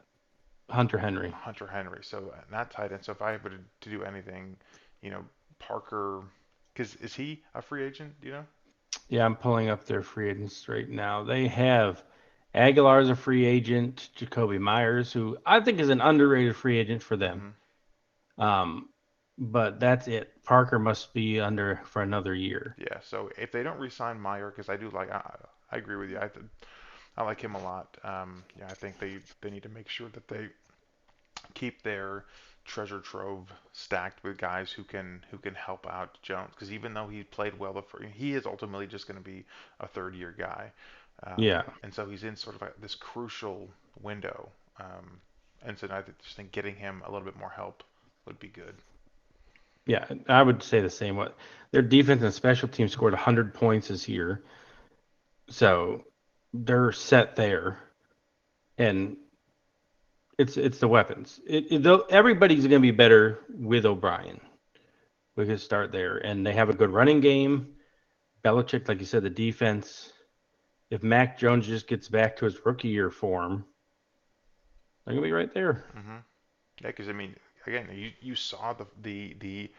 Hunter Henry. Hunter Henry. So not tight end. So if I were to do anything, you know, Parker, because is he a free agent? Do you know? Yeah, I'm pulling up their free agents right now. They have Aguilar as a free agent, Jacoby Myers, who I think is an underrated free agent for them. Hmm. Um, but that's it. Parker must be under for another year. Yeah. So if they don't re-sign Meyer, because I do like, I agree with you. I like him a lot. Yeah, I think they need to make sure that they keep their treasure trove stacked with guys who can help out Jones. Because even though he played well, he is ultimately just going to be a third-year guy. Yeah, And so he's in sort of this crucial window. And so I just think getting him a little bit more help would be good. yeah, I would say the same. What their defense and special team scored 100 points this year, so they're set there, and it's the weapons. Everybody's going to be better with O'Brien. We could start there, and they have a good running game. Belichick, like you said, the defense. If Mac Jones just gets back to his rookie year form, they're gonna be right there. Hmm. Yeah, because I mean, again, you saw the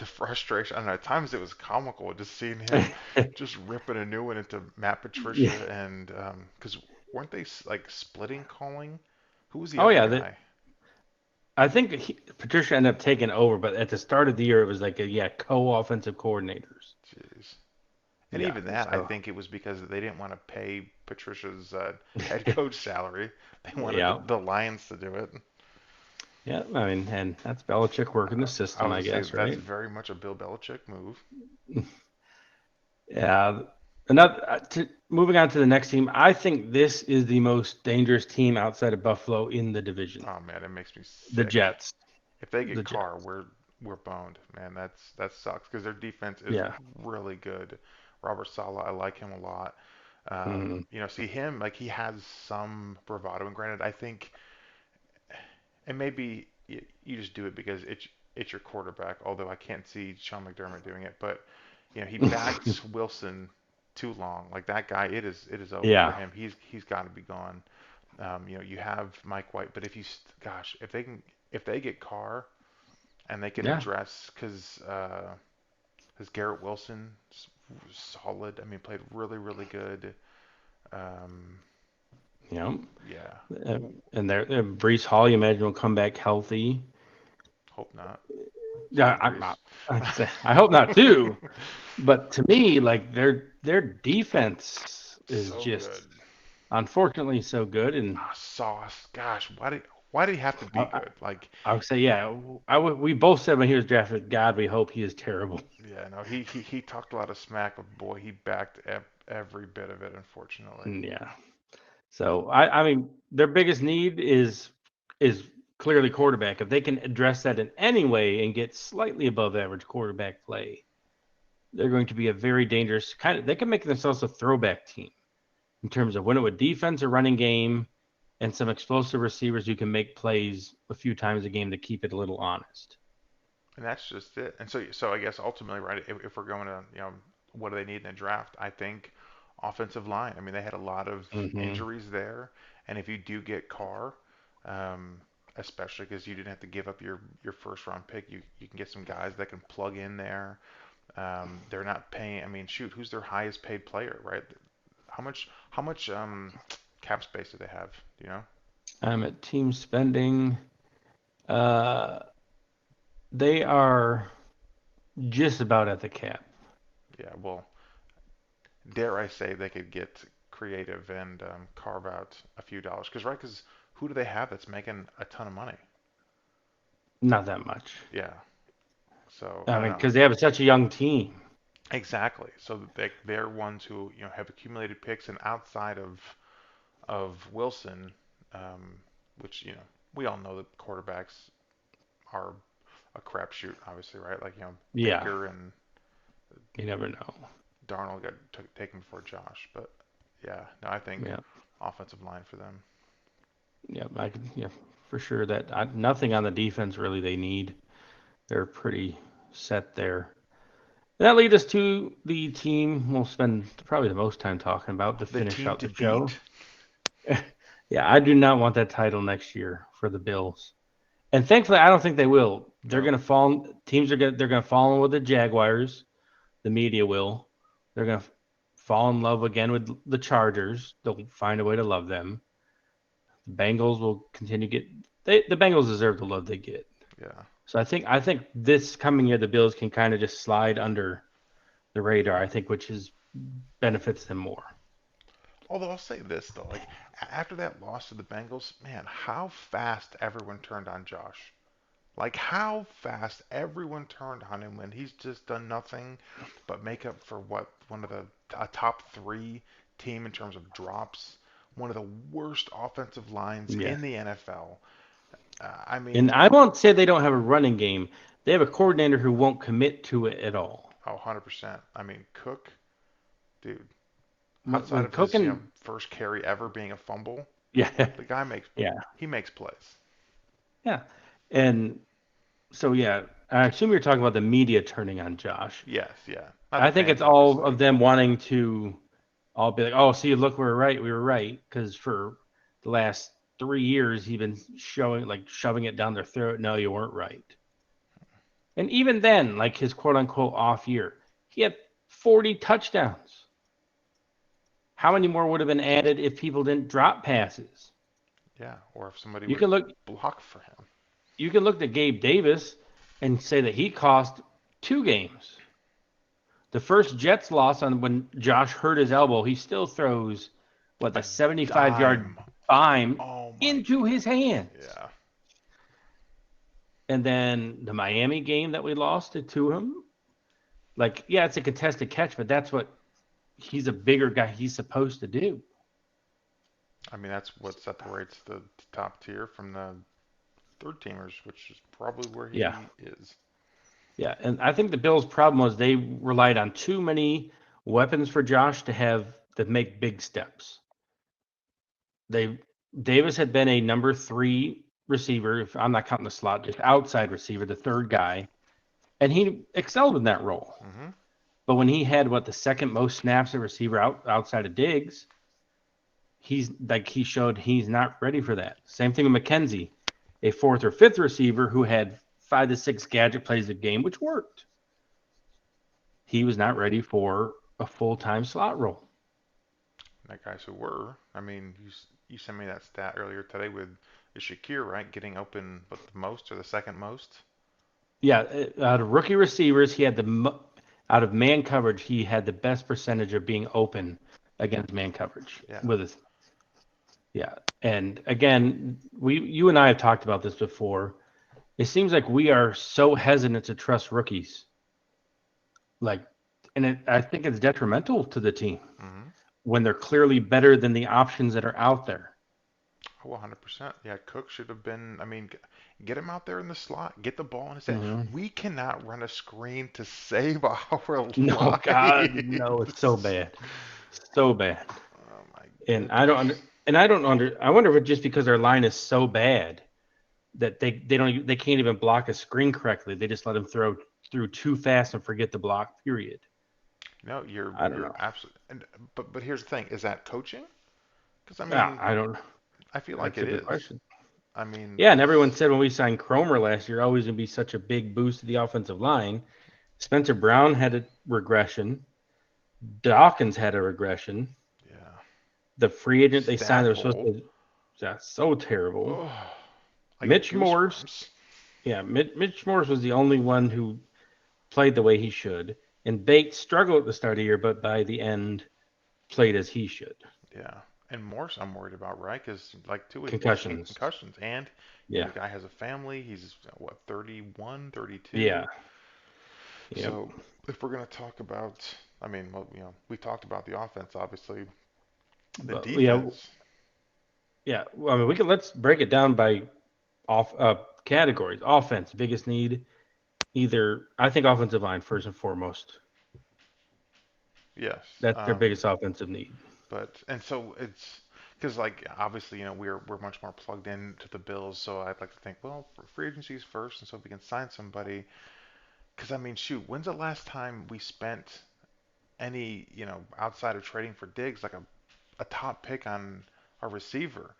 frustration. And at times it was comical just seeing him just ripping a new one into Matt Yeah. Patricia and because weren't they like splitting calling? Who was the Oh other yeah. guy? I think Patricia ended up taking over, but at the start of the year, it was like yeah, co-offensive coordinators. Jeez. And Yeah. even that, I So think it was because they didn't want to pay Patricia's head coach salary. They wanted yeah, the Lions to do it. Yeah, I mean, and that's Belichick working the I system, was I gonna say guess, that's right? very much a Bill Belichick move. Yeah. Another moving on to the next team, I think this is the most dangerous team outside of Buffalo in the division. Oh man, it makes me The sick. Jets. If they The get Carr, Jets. we're boned, man. That sucks because their defense is Yeah. really good. Robert Sala, I like him a lot. Mm, See him like he has some bravado, and granted, I think, and maybe you just do it because it's your quarterback. Although I can't see Sean McDermott doing it, but he backs Wilson too long. Like that guy, it is over for yeah. him. He's got to be gone. You have Mike White, but gosh, if they get Carr and they can Yeah. address because Garrett Wilson solid. I mean, played really really good. Um, Yeah. yeah, And there, Brees Hall, you imagine will come back healthy. hope not. Yeah, Sorry, Breeze. I hope not too. But to me, like their defense is So good. just unfortunately so good, and Sauce. Gosh, why did he have to be I, good? Like, I would say, yeah, we both said when he was drafted, God, we hope he is terrible. yeah, no, he talked a lot of smack, but boy, he backed every bit of it, unfortunately. Yeah. So I mean, their biggest need is clearly quarterback. If they can address that in any way and get slightly above average quarterback play, they're going to be a very dangerous kind of. They can make themselves a throwback team in terms of winning with defense, a running game, and some explosive receivers who can make plays a few times a game to keep it a little honest. And that's just it. And so I guess ultimately, right, if we're going to, what do they need in a draft? I think offensive line. I mean, they had a lot of Hmm. injuries there, and if you do get Carr, um, especially because you didn't have to give up your first round pick, you can get some guys that can plug in there. They're not paying. I mean, shoot, who's their highest paid player, right? How much cap space do they have? Do you know? I'm at team spending. Uh, they are just about at the cap. Yeah, well, dare I say they could get creative and carve out a few dollars. Because, right, because who do they have that's making a ton of money? Not that much. Yeah. So I I don't mean, know. because they have such a young team. Exactly. So they're ones who have accumulated picks, and outside of Wilson, um, which we all know that quarterbacks are a crapshoot, obviously, right? Like Yeah, Baker and you never know. Darnold got taken before Josh, but yeah, no, I think Yeah, offensive line for them. yeah, I can, yeah, for sure. That nothing on the defense really they need. They're pretty set there. That leads us to the team we'll spend probably the most time talking about to The finish team out to the show. beat. Yeah, I do not want that title next year for the Bills. And thankfully, I don't think they will. They're No. going to fall. Teams are going. They're going to fall in with the Jaguars. The media will. They're going to fall in love again with the Chargers. They'll find a way to love them. The Bengals will continue to get. The Bengals deserve the love they get. Yeah. So I think this coming year the Bills can kind of just slide under the radar. I think which is benefits them more. Although I'll say this though, like after that loss to the Bengals, man, how fast everyone turned on Josh. Like how fast everyone turned on him when he's just done nothing but make up for what one of a top three team in terms of drops, one of the worst offensive lines Yeah. in the NFL. I And mean, I won't say they don't have a running game. They have a coordinator who won't commit to it at all. oh, 100%. I mean, Cook, dude, outside When of Cook his and first carry ever being a fumble, yeah, the guy makes yeah, he makes plays. yeah. And so yeah, I assume you're talking about the media turning on Josh. Yes, yeah. Not the I think it's fans, all obviously. of them wanting to all be like, oh, see, look, we were right, because for the last 3 years he's been showing like shoving it down their throat. No, you weren't right. And even then, like his quote unquote off year, he had 40 touchdowns. How many more would have been added if people didn't drop passes? Yeah, or if somebody You would can look block for him. you can look at Gabe Davis and say that he cost 2 games. The first Jets loss on when Josh hurt his elbow, he still throws what A the 75-yard dime. bomb Oh my. into his hands. Yeah. And then the Miami game that we lost it to him, like, yeah, it's a contested catch, but that's what he's a bigger guy. He's supposed to do. I mean, that's what separates the top tier from the third teamers, which is probably where Yeah. he is. Yeah. And I think the Bills' problem was they relied on too many weapons for Josh to make big steps. They Davis had been a number 3 receiver, if I'm not counting the slot, just outside receiver, the third guy, and he excelled in that role. Hmm. But when he had the second most snaps at receiver outside of Diggs, he showed he's not ready for that. Same thing with McKenzie, a fourth or fifth receiver who had 5 to 6 gadget plays a game, which worked. He was not ready for a full-time slot role. That guys who were. I mean, you sent me that stat earlier today with Shakir, right? Getting open, but the most or the second most? Yeah, out of rookie receivers, out of man coverage, he had the best percentage of being open against man coverage Yeah. with his. Yeah, and again, you and I have talked about this before. It seems like we are so hesitant to trust rookies, like, I think it's detrimental to the team Hmm. when they're clearly better than the options that are out there. Oh, 100%. Yeah, Cook should have been. I mean, get him out there in the slot. Get the ball in his head. Hmm. We cannot run a screen to save our No, God, no, it's so lives. bad, so bad. Oh my And I don't goodness. under, and I don't under. I wonder if it's just because our line is so bad that they can't even block a screen correctly. They just let them throw through too fast and forget the block. Period. No, I don't you're know. absolutely. And but here's the thing: is that coaching? Because I mean, I don't. I feel like That's it a good is. question. I mean, Yeah, and everyone said when we signed Cromer last year, always gonna be such a big boost to the offensive line. Spencer Brown had a regression. Dawkins had a regression. yeah, The free agent they signed, they were supposed Stackpole. to. That's so terrible. Oh, I get Mitch Morse, goosebumps. yeah, Mitch Morse was the only one who played the way he should. And Bates struggled at the start of the year, but by the end, played as he should. Yeah, and Morse I'm worried about, right? Because like too, he's getting Concussions. concussions, and Yeah. the guy has a family. He's what 31, Yeah. 32. Yep. So if we're gonna talk about, I mean, well, we talked about the offense, obviously. The But yeah, defense, yeah. Well, I mean, let's break it down by off categories. Offense, biggest need. Either I think offensive line first and foremost. yes. That's their biggest offensive need. But and so it's because like obviously we're much more plugged into the Bills, so I'd like to think well free agencies first, and so if we can sign somebody, because I mean shoot, when's the last time we spent any outside of trading for Diggs like a top pick on a receiver?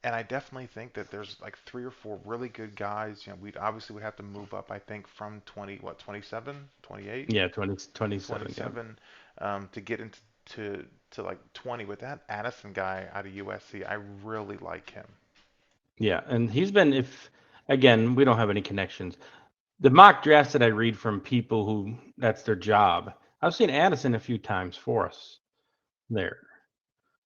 And I definitely think that there's like 3 or 4 really good guys. We'd obviously would have to move up, I think, from 27, 28. Yeah, 2027. Yeah. 27 to get into to like 20 with that Addison guy out of USC. I really like him. Yeah, and he's been if again, we don't have any connections. The mock drafts that I read from people who that's their job. I've seen Addison a few times for us there,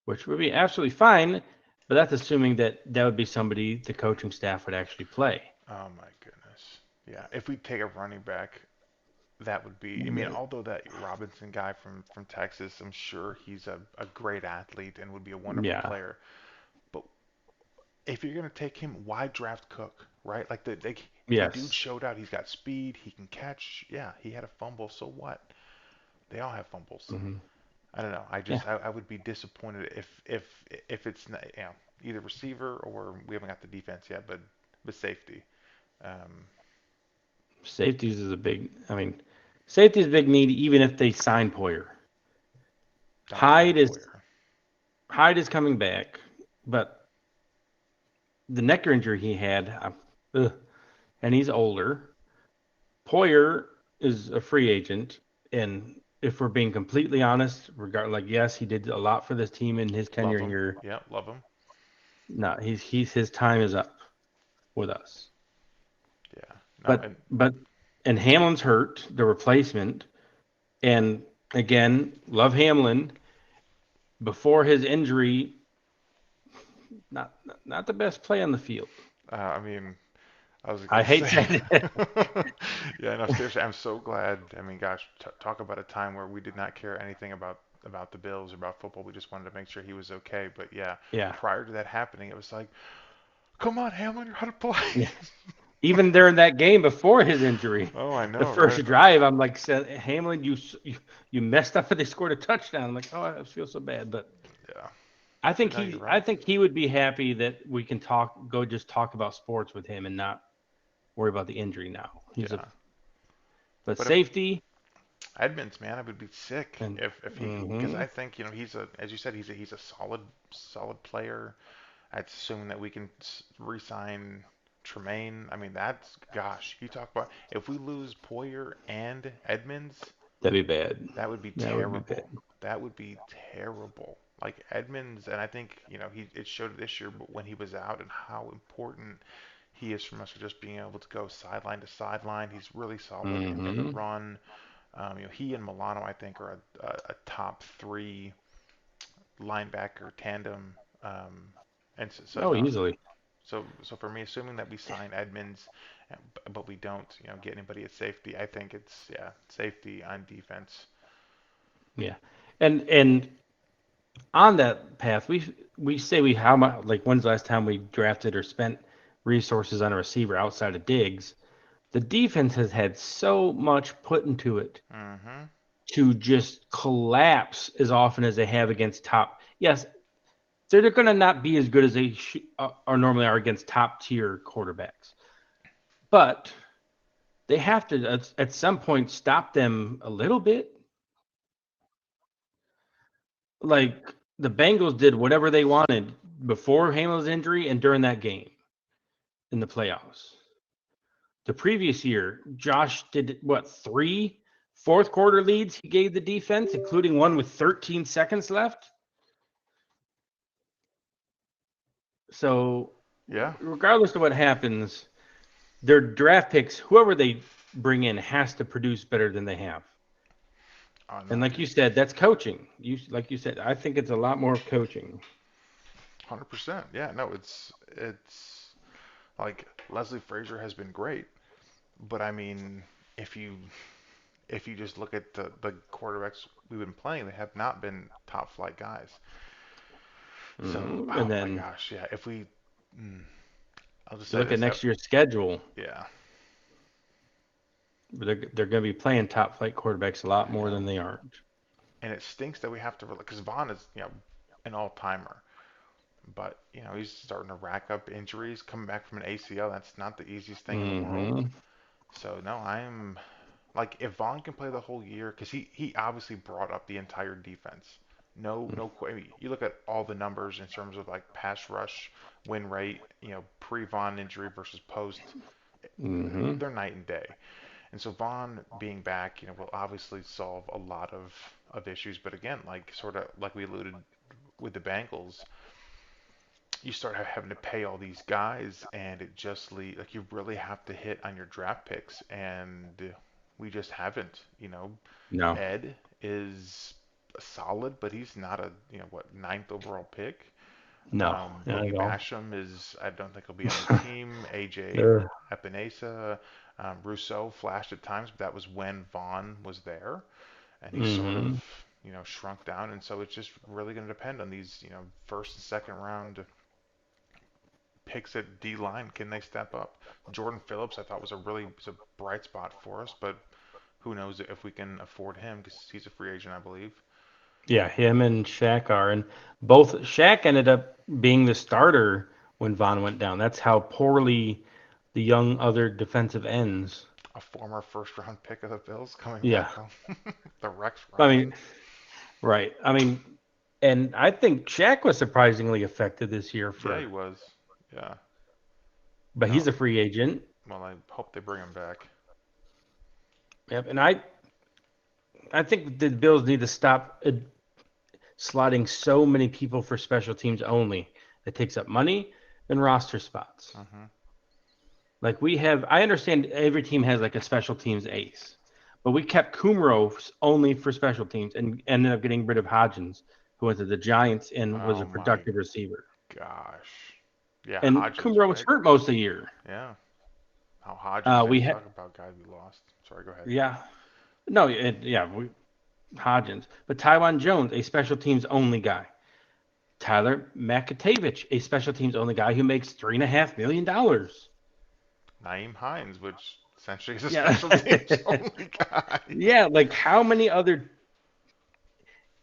which would be absolutely fine, but that's assuming that that would be somebody the coaching staff would actually play. Oh my goodness. Yeah, if we take a running back, that would be. I mean, although that Robinson guy from Texas, I'm sure he's a great athlete and would be a wonderful Yeah. player. But if you're gonna take him, why draft Cook? Right? Like the dude Yes. showed out. He's got speed. He can catch. Yeah, he had a fumble. So what? They all have fumbles. Hmm. I don't know. Yeah. I would be disappointed if it's not, either receiver or we haven't got the defense yet, but safety. Um, Safeties is a big. I mean, safety is a big need even if they sign Poyer. don't sign Hyde is Poyer. Hyde is coming back, but the neck injury he had, and he's older. Poyer is a free agent, and if we're being completely honest, yes, he did a lot for this team in his Love tenure him. here. Yeah, love him. No, he's his time is up with us. Yeah. No, But and but and Hamlin's hurt, the replacement, and again, love Hamlin. Before his injury, not not the best play on the field. I mean, I was I gonna hate say. saying it. Yeah, no, seriously, I'm so glad. I mean, gosh, t talk about a time where we did not care anything about the Bills or about football. We just wanted to make sure he was okay. But yeah, Yeah. prior to that happening, it was like, come on, Hamlin, you're how to play. Yeah. Even during that game before his injury, Oh, I the know, right? first drive, I'm like, Hamlin, you messed up and they scored a touchdown. I'm like, oh, I feel so bad. But Yeah, I but think no, you're I right. think he would be happy that we can just talk about sports with him and not worry about the injury now. Yeah, But but if safety Edmonds, man, I would be sick and if he because hmm I think he's a as you said he's a solid player. That's assuming that we can re-sign Tremaine. I mean that's gosh, you talk about if we lose Poyer and Edmonds, that'd be bad. that would be That would be bad. terrible. That would be terrible. Like Edmonds, and I think he it showed this year, but when he was out and how important he is from us for just being able to go sideline to sideline. He's really solid in the hmm run. He and Milano, I think, are a top three linebacker tandem. And so Oh, no, easily. so for me, assuming that we sign Edmonds, but we don't, get anybody at safety, I think it's yeah, safety on defense. Yeah. And on that path, we say we how much like when's the last time we drafted or spent resources on a receiver outside of Diggs? The defense has had so much put into it Mm-hmm. to just collapse as often as they have against top. Yes, they're going to not be as good as they are normally are against top tier quarterbacks, but they have to at some point stop them a little bit. Like the Bengals did whatever they wanted before Hamlin's injury and during that game in the playoffs. The previous year, Josh did what, three fourth quarter leads he gave the defense, including one with 13 seconds left. So, Yeah. regardless of what happens, their draft picks, whoever they bring in, has to produce better than they have. Oh And no, like you said, that's coaching. Like you said, I think it's a lot more of coaching. 100%. Yeah. No, it's like Leslie Frazier has been great, but I mean, if you just look at the quarterbacks we've been playing, they have not been top flight guys. So, And oh my then gosh, yeah. If we, mm, I'll just you say look at this. next year's schedule. Yeah, They're going to be playing top flight quarterbacks a lot I more than know. they aren't. And it stinks that we have to, because Vaughn is, an all-timer. But, he's starting to rack up injuries, coming back from an ACL. That's not the easiest thing in the world. hmm So, no, I'm, like, if Vaughn can play the whole year, because he obviously brought up the entire defense. No, no, I mean, you look at all the numbers in terms of, like, pass rush, win rate, pre-Vaughn injury versus post, hmm they're night and day. And so Vaughn being back, will obviously solve a lot of issues. But again, like sort of like we alluded with the Bengals, you start having to pay all these guys, and it just like you really have to hit on your draft picks, and we just haven't. No, Ed is solid, but he's not a what ninth overall pick. no, not Boogie at all. Basham is, I don't think he'll be on the team. AJ Ugh. Epinesa, Rousseau flashed at times, but that was when Vaughn was there, and he sort of, hmm shrunk down. And so it's just really going to depend on these, first and second round picks at D line. Can they step up? Jordan Phillips, I thought was a bright spot for us, but who knows if we can afford him because he's a free agent, I believe. Yeah, him and Shaq are, and both Shaq ended up being the starter when Vaughn went down. That's how poorly the young other defensive ends. A former first round pick of the Bills coming Yeah, back home. The Rex I Ryan. mean, right. I mean, and I think Shaq was surprisingly effective this year Yeah, he for, was. Yeah. but No, he's a free agent. well, I hope they bring him back. Yep, and I think the Bills need to stop slotting so many people for special teams only. It takes up money and roster spots. Hmm. Like I understand every team has like a special teams ace, but we kept Kumro only for special teams and ended up getting rid of Hodgins, who went to the Giants and was Oh a my productive receiver. gosh. Yeah, And Hodgins, Kumro was right? hurt most of the year. Yeah. How Hodgins, We talk had, about guys we lost. Sorry, go ahead. yeah, no, Hodgins, but Taiwan Jones, a special teams only guy. Tyler Makatavich, a special teams only guy who makes $3.5 million. Naeem Hines, which essentially is a Yeah, special teams only guy. yeah. Like how many other?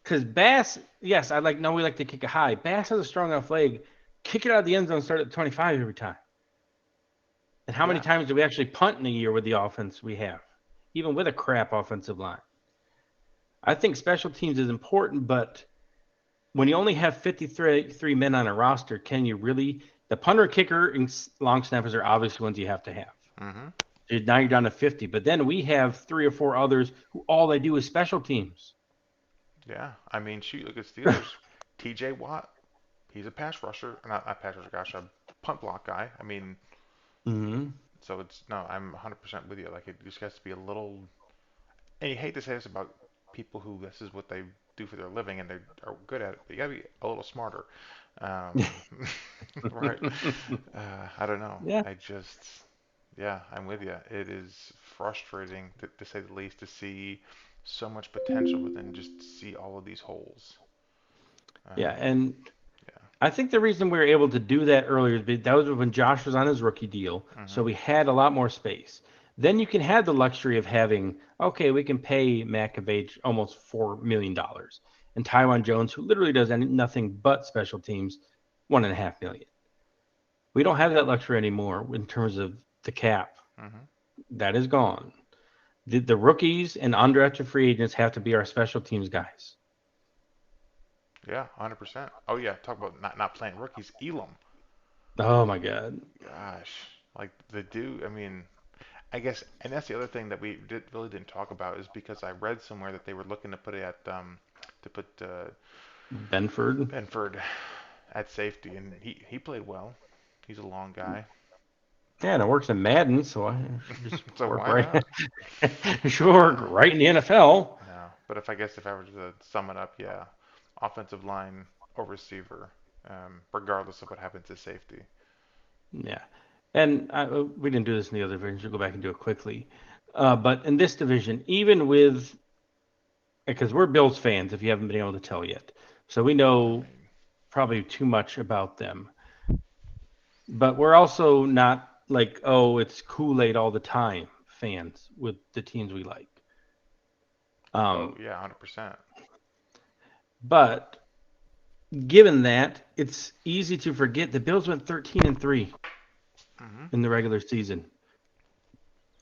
Because Bass, yes, I like. No, we like to kick it high. Bass has a strong enough leg. Kick it out of the end zone, start at 25 every time. And how many Yeah, times do we actually punt in a year with the offense we have, even with a crap offensive line? I think special teams is important, but when you only have 53 men on a roster, can you really? The punter, kicker, and long snappers are obviously ones you have to have. hmm Now you're down to 50, but then we have three or four others who all they do is special teams. yeah. I mean, shoot, look at Steelers. T.J. Watt, he's a pass rusher, not pass rusher, gosh, a punt block guy. I mean, Hmm. so it's no, I'm 100% with you. Like it just has to be a little, and you hate to say this about people who this is what they do for their living and they are good at it, but you gotta be a little smarter. Um, right? I don't know. Yeah, I just, yeah, I'm with you. It is frustrating to say the least to see so much potential, but then just see all of these holes. yeah, Um, and yeah. I think the reason we were able to do that earlier is that was when Josh was on his rookie deal, so hmm we had a lot more space. Then you can have the luxury of having, okay, we can pay McAvage almost $4 million, and Taiwan Jones, who literally does nothing but special teams, 1.5 million. We don't have that luxury anymore in terms of the cap. hmm That is gone. The rookies and undrafted free agents have to be our special teams guys. Yeah, 100%. Oh yeah, talk about not playing rookies. Elam. Oh my God. Gosh, like the dude. I mean, I guess, and that's the other thing that really didn't talk about is because I read somewhere that they were looking to put it at to put Benford. Benford at safety, and he played well. He's a long guy, Yeah, and it works in Madden, so I should just so work why right. not? Should work right in the NFL. No, but if I guess if I were to sum it up, yeah, offensive line or receiver, regardless of what happens to safety. Yeah, and we didn't do this in the other division. So go back and do it quickly. But in this division, even with because we're Bills fans, if you haven't been able to tell yet, so we I know mean, probably too much about them. But we're also not like, oh, it's Kool-Aid all the time fans with the teams we like. oh Um, yeah, 100%. but given that, it's easy to forget the Bills went 13-3 hmm in the regular season.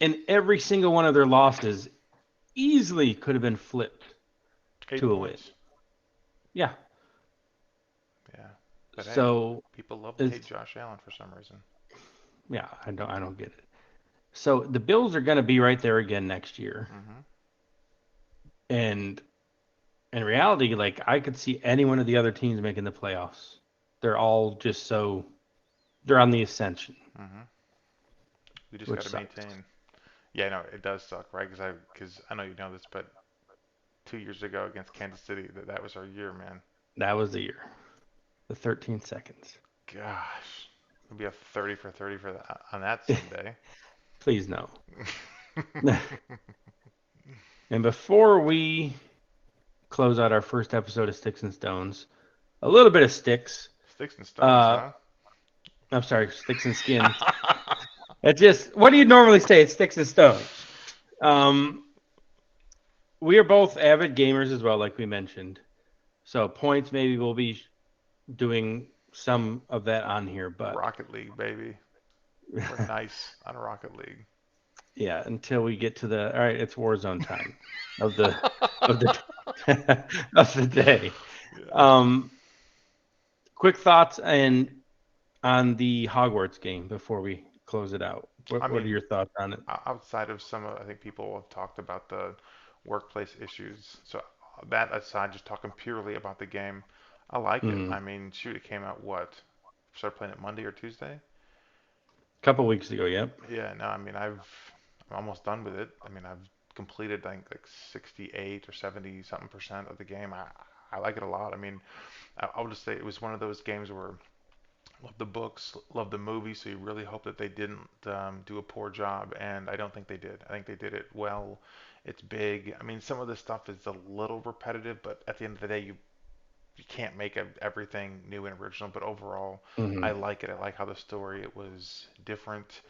And every single one of their losses easily could have been flipped Eight to a win. points. Yeah. Yeah, but hey, So people love to hate it's Josh Allen for some reason. yeah, I don't get it. So the Bills are going to be right there again next year. hmm And in reality, like I could see any one of the other teams making the playoffs. They're all just so they're on the ascension, hmm We just got which to sucks. maintain. Yeah, no, it does suck, right? Because I know you know this, but 2 years ago against Kansas City, that was our year, man. That was the year. The 13 seconds. Gosh, it'll be a 30 for 30 for that on that Sunday. Please no. And before we close out our first episode of Sticks and Stones, a little bit of sticks. Sticks and stones, Uh, huh? I'm sorry, sticks and skins. It just what do you normally say? It's sticks and stones. Um, we are both avid gamers as well, like we mentioned. So points maybe we'll be doing some of that on here, but Rocket League, baby. We're nice on Rocket League. yeah, until we get to the all right, it's Warzone time of the of the of the day. Yeah. Um, quick thoughts and on the Hogwarts game before we close it out. I What are mean, your thoughts on it? outside of some, I think people have talked about the workplace issues. So that aside, just talking purely about the game, I like it. Mm, I mean, shoot, it came out what? Started playing it Monday or Tuesday? a couple weeks ago, yep. Yeah, no, I mean, I'm almost done with it. I mean, I've completed, I think, like 68 or 70 something percent of the game. I like it a lot. I mean, I would just say it was one of those games where Love the books, love the movie, so you really hope that they didn't do a poor job, and I don't think they did. I think they did it well. It's big. I mean, some of the stuff is a little repetitive, but at the end of the day, you can't make everything new and original. But overall, I Hmm. like it. I like how the story it was different.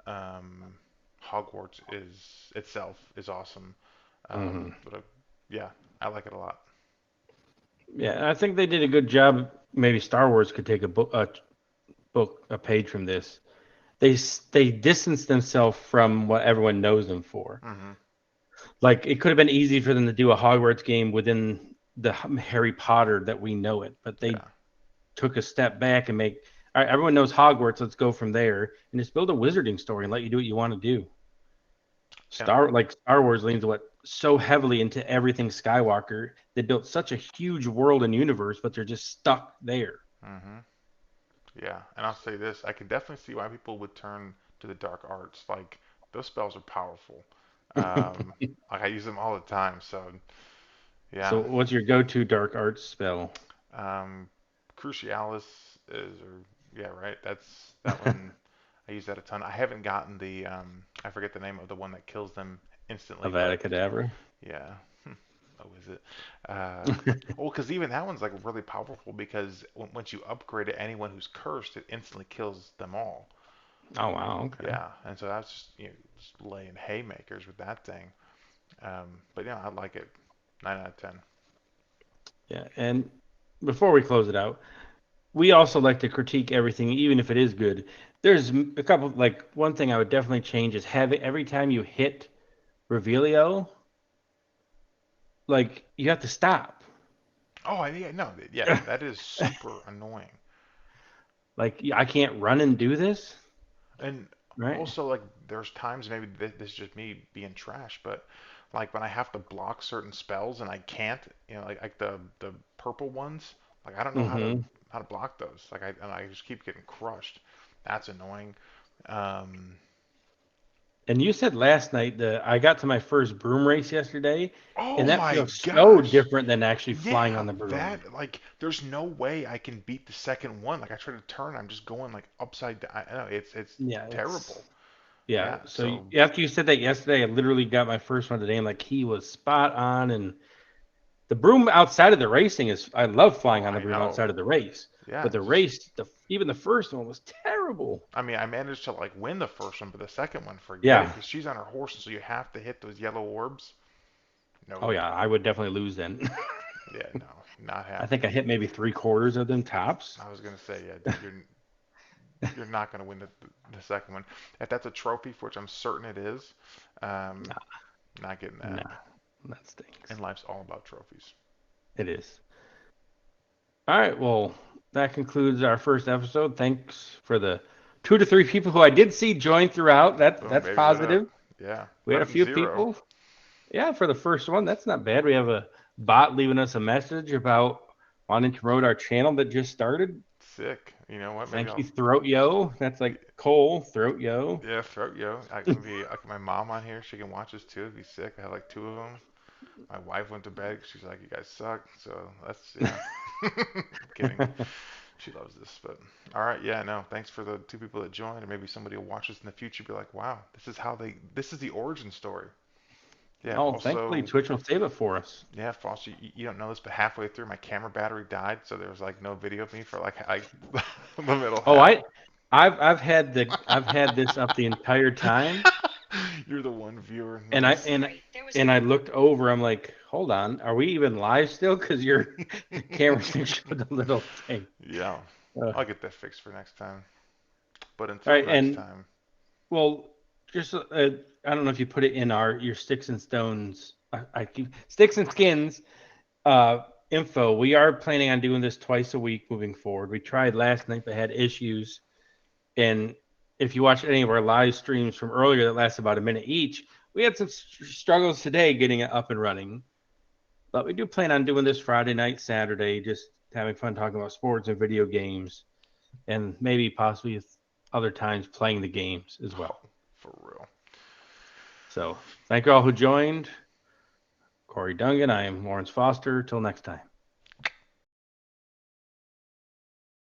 Um, Hogwarts is itself is awesome. Hmm. Yeah, I like it a lot. Yeah, I think they did a good job. Maybe Star Wars could take a page from this. They distanced themselves from what everyone knows them for. Hmm. Like it could have been easy for them to do a Hogwarts game within the Harry Potter that we know it, but they Yeah, took a step back and make all right, everyone knows Hogwarts. Let's go from there and just build a wizarding story and let you do what you want to do. yeah. Star Wars leans what so heavily into everything Skywalker. They built such a huge world and universe, but they're just stuck there. Hmm. Yeah, and I'll say this, I can definitely see why people would turn to the dark arts. Like those spells are powerful. Like I use them all the time. So So, yeah, what's your go-to dark arts spell? um, Crucialis is, or yeah, right. That's that one. I use that a ton. I haven't gotten the I forget the name of the one that kills them instantly, Avada but Kedavra. yeah. Oh, is it? Well, because even that one's like really powerful because once you upgrade it, anyone who's cursed, it instantly kills them all. Oh wow, okay. Yeah, and so that's just just laying haymakers with that thing. But yeah, I like it. 9 out of 10. Yeah, and before we close it out, we also like to critique everything, even if it is good. There's a couple, like one thing I would definitely change is having every time you hit Revelio, like you have to stop. Oh, yeah, no, yeah, that is super annoying. Like I can't run and do this, And right? also, like, there's times maybe this is just me being trash, but like when I have to block certain spells and I can't, like the purple ones, like I don't know Hmm. how to block those. Like I just keep getting crushed. That's annoying. Um, And you said last night that I got to my first broom race yesterday, oh and that my feels so gosh. different than actually flying on Yeah, the broom. that like there's no way I can beat the second one. Like I try to turn, I'm just going like upside down. I know it's Yeah, it's terrible. yeah. Yeah, So so after you said that yesterday, I literally got my first one today, and like he was spot on. And the broom outside of the racing is, I love oh, flying on the I broom know. outside of the race, Yeah, but the race, even the first one was terrible. I mean, I managed to like win the first one, but the second one, forget it, Yeah. because she's on her horse, and so you have to hit those yellow orbs. Oh Nope. yeah, I would definitely lose then. Yeah, no, not I think I happening. hit maybe three quarters of them tops. I was gonna say, yeah, you're not gonna win the second one. If that's a trophy, which I'm certain it is, um, not getting that. No, that stinks. And life's all about trophies. It is. All right. Well, that concludes our first episode. Thanks for the 2 to 3 people who I did see join throughout. Boom, That's baby, what up? positive. Yeah, We had went a from few zero. people. Yeah, for the first one, that's not bad. We have a bot leaving us a message about wanting to promote our channel that just started. Sick. You know what? Maybe Thank you, I'll. Throat Yo. That's like Cole Throat Yo. Yeah, throat yo. Maybe I get my mom on here. She can watch this too. It'd be sick. I have like two of them. My wife went to bed. She's like, "You guys suck." So that's yeah. I'm kidding. She loves this, but all right, yeah, no. Thanks for the two people that joined, and maybe somebody will watch this in the future. Be like, "Wow, this is how they. This is the origin story." Yeah. Oh, thankfully Also, Twitch will save it for us. yeah, Foster, you don't know this, but halfway through, my camera battery died, so there was like no video of me for like the middle Oh, half. I've had this up the entire time, You're the one viewer. and I Nice. and I looked over. I'm like, hold on, are we even live still? Because your camera thing showed a little thing. Yeah, Uh, I'll get that fixed for next time. But all until right, next and time, well, just I don't know if you put it in your sticks and stones. I keep sticks and skins uh, info. We are planning on doing this twice a week moving forward. We tried last night but had issues. And if you watch any of our live streams from earlier that last about a minute each, we had some struggles today getting it up and running. But we do plan on doing this Friday night, Saturday, just having fun talking about sports and video games, and maybe possibly other times playing the games as well. for real. So thank you all who joined. Corey Dungan, I am Lawrence Foster. Till next time.